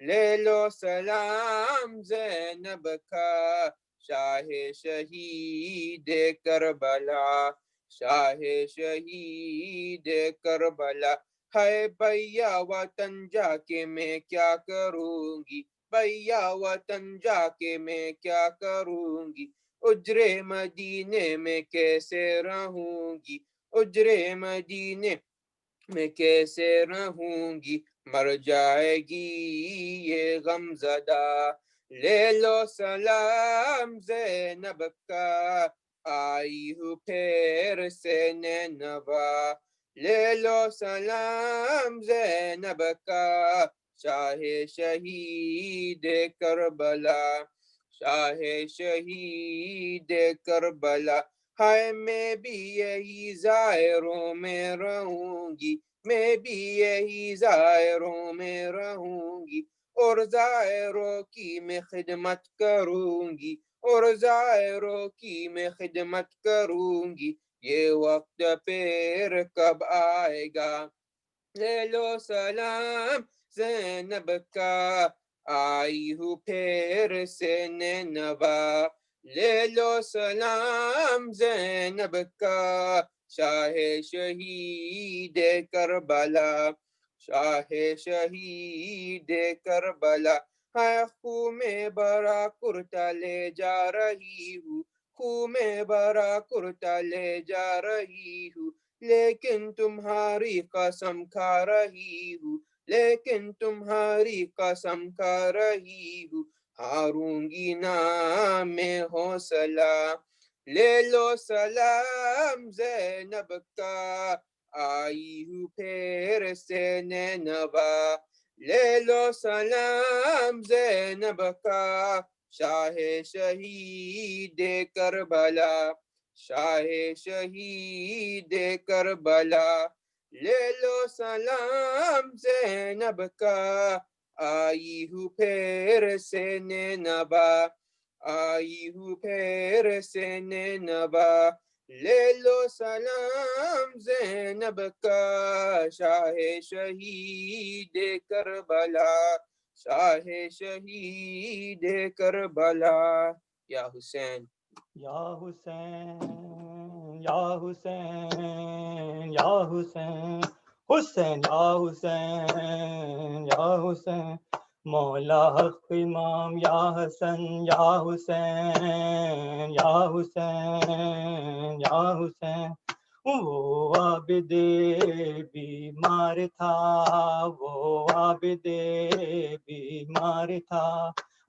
لے لو سلام زینب کا شاہ شہید کربلا شاہ شہید کربلا ہے بھیا وطن جا کے میں کیا کروں گی بھیا وطن جا کے میں کیا کروں گی اجرے مدینے میں کیسے رہوں گی اجرے مدینے میں کیسے رہوں گی مر جائے گی یہ غم زدہ لے لو سلام زینب کا آئی ہوں پھر سے نینوا لے لو سلام زینب کا شاہ شہید کربلا شاہ شہید کربلا ہائے میں بھی یہی زائروں میں رہوں گی میں بھی یہی زائروں میں رہوں گی اور زائروں کی میں خدمت کروں گی اور زائروں کی میں خدمت کروں گی یہ وقت پھر کب آئے گا لے لو سلام زینب کا آئی ہوں پھر سے نینوا لے لو سلام زینب کا شاہ شہید کربلا شاہ شہید کربلا ہے خو میں بڑا کرتا لے جا رہی ہوں خو میں بڑا کرتا لے جا رہی ہوں لیکن تمہاری قسم کھا رہی ہوں لیکن تمہاری قسم کھا رہی ہوں ہاروں گی نام حوصلہ لے لو سلام زینب کا آئی ہوں پھر سے نینوا لے لو سلام زینب کا شاہ شہید کربلا شاہ شہید کربلا لے لو سلام زینب کا آئی ہوں پھر سے نینوا آئی ہوں پھر سے نینوا لے لو سلام زینب کا شاہ شہید کربلا شاہ شہید کربلا یا حسین یا حسین یا حسین یا حسین حسین یا حسین یا حسین مولا حق امام یا حسن یا حسین یا حسین یا حسین وہ عابد بیمار تھا وہ عابد بیمار تھا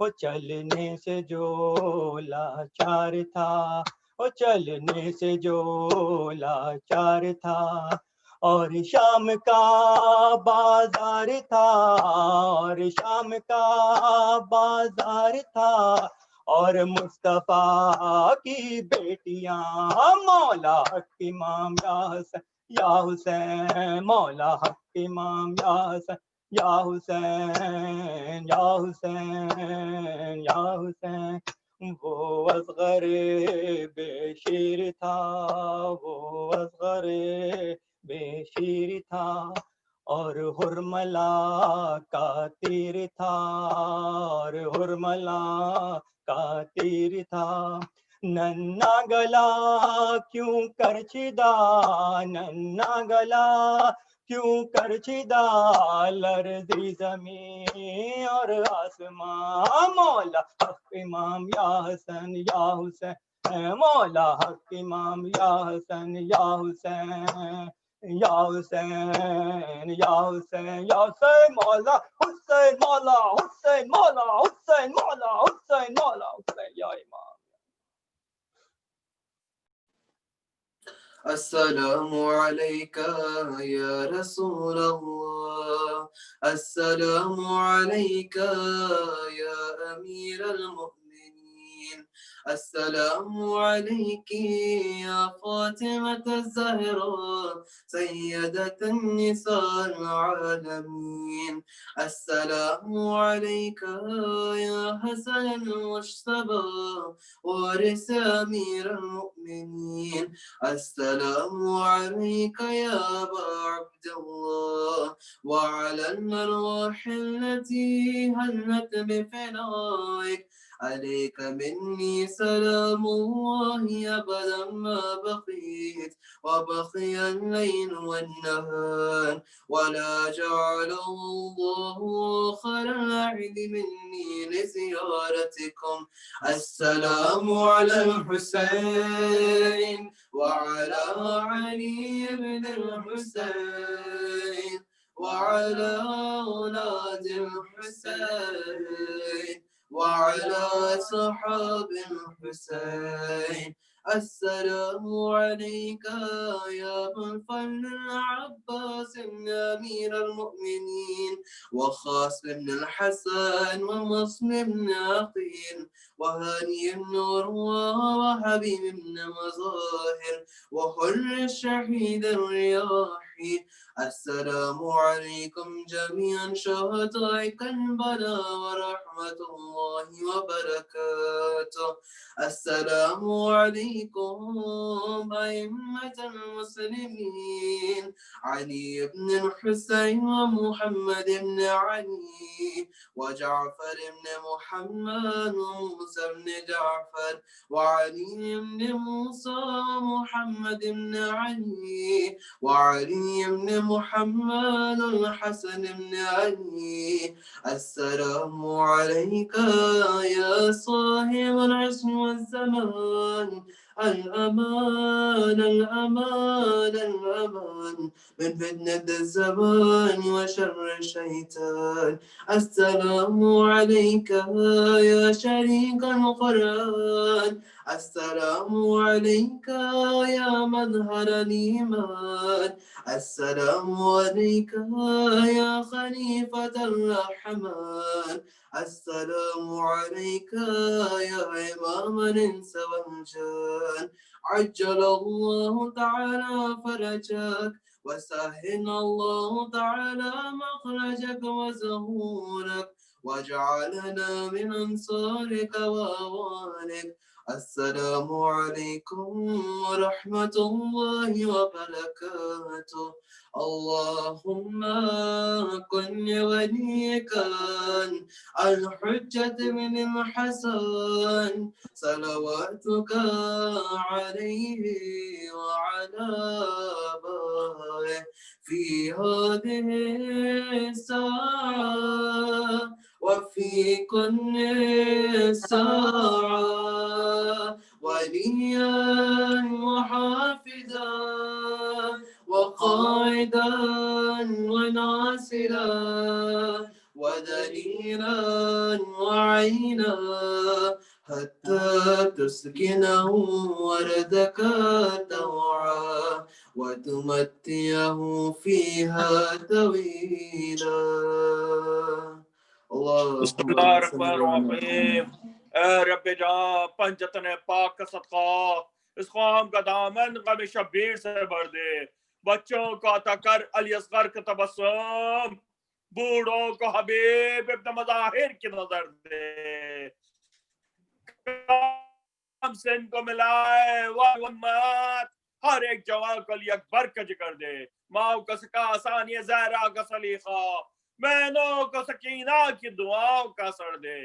वो चलने से जो लाचार था, वो चलने से जो लाचार था, और शाम का बाजार था, और शाम का बाजार था, और मुस्तफा की बेटियां मौला हक इमाम या हुसैन, मौला हक इमाम या हुसैन, या हुसैन, या हुसैन, या हुसैन। वो असगर बेशीर था, वो असगर बेशीर था, और हुरमला का तीर था, और हुरमला का तीर था। नन्ना गला क्यों करछिदा, नन्ना गला क्यों करछिदा, लर्ज़ी ज़मीन और आसमां, मौला हक इमाम या हसन या हुसैन, मौला हक इमाम या हसन या हुसैन, या हुसैन, या हुसैन, या हुसैन, मौला हुसैन, मौला हुसैन, मौला हुसैन, मौला हुसैन, मौला हुसैन, या इमाम। السلام عليك يا رسول الله، السلام عليك يا أمير المؤمنين، السلام عليك يا فاطمة الزهراء سيدة النساء العالمين، السلام عليك يا حسن المجتبى وارث أمير المؤمنين، السلام عليك يا أبا عبد الله، وعلى الأرواح التي هلت بفنائك، عليك مني سلام الله أبدا ما بقيت وبقي الليل والنهار، ولا جعله الله آخر العهد مني لزيارتكم. السلام على الحسين وعلى علي بن الحسين وعلى أولاد الحسين وعلى أصحاب الحسين. السلام عليك يا ابا الفضل العباس بن أمير المؤمنين، وخاص بن الحسن ومصلح بن عقيل وهاني بن عروة وحبيب بن مظاهر وحر الشهيد الرياحي. السلام عليكم جميعا شهداء كربلاء ورحمة الله وبركاته. السلام عليكم أئمة المسلمين علي بن الحسين ومحمد بن علي وجعفر بن محمد وموسى بن جعفر وعلي بن موسى ومحمد بن علي وعلي بن محمد الحسن بن علي. السلام عليك يا صاحب العصر والزمان، الأمان الأمان الأمان من فتنة الزمان وشر الشيطان. السلام عليك يا شريك القرآن، السلام عليك يا مظهر الإيمان، السلام عليك يا خليفة الرحمن، السلام عليك يا إمام الإنس والجان. عجل الله تعالى فرجك وسهل الله تعالى مخرجك وزهورك وجعلنا من أنصارك وأوانك. السلام عليكم ورحمة الله وبركاته. اللهم كن وليك الحجة من الحسن صلواتك عليه وعلى آبائه في هذه الساعة وفي كل ساعة وليا وحافظا وقائدا وناصرا ودليلا وعينا وتسكنهم وردك طوعا وتمتعه فيها طويلا. بسم اللهم اللہ صل الرحمن على الرحیم. محمد. اے رب جاں پنجتن پاک کا صدقہ اس قوم کا دامن غم شبیر سے بھر دے. بچوں کو عطا کر علی اصغر کا تبسم، بوڑھوں کو حبیب ابن مظاہر کی نظر دے. کام سے ان کو ملائے ومات، ہر ایک جوان کو علی اکبر کا ذکر دے. ماؤں کا سکا ثانی زہرا کا سلیقہ، بہنوں کو سکینہ کی دعاؤں کا اثر دے.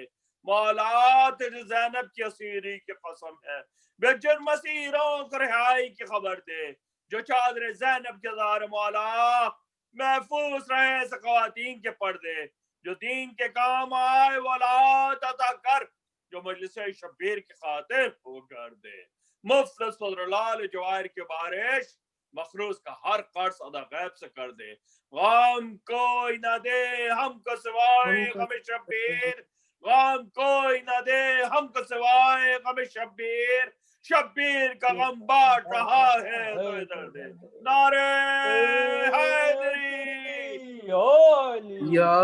مولا تیری زینب کی اسیری کی قسم ہے، بے جرم اسیروں کو رہائی کی خبر دے. جو چادر زینب کے زار مولا محفوظ رہے اس خواتین کے پردے. جو دین کے کام آئے ولاد عطا کر، جو مجلس شبیر کی خاطر ہو کر دے. مفت صدر لال جواہر کی بارش، مخروز کا ہر قرض ادا غیب سے کر دے. غم کوئی نہ دے ہم کو سوائے غم شبیر، غم کوئی نہ دے ہم کو سوائے غم شبیر. شبیر کا غم بانٹ رہا ہے تو ادھر دے. نعرے حیدری یا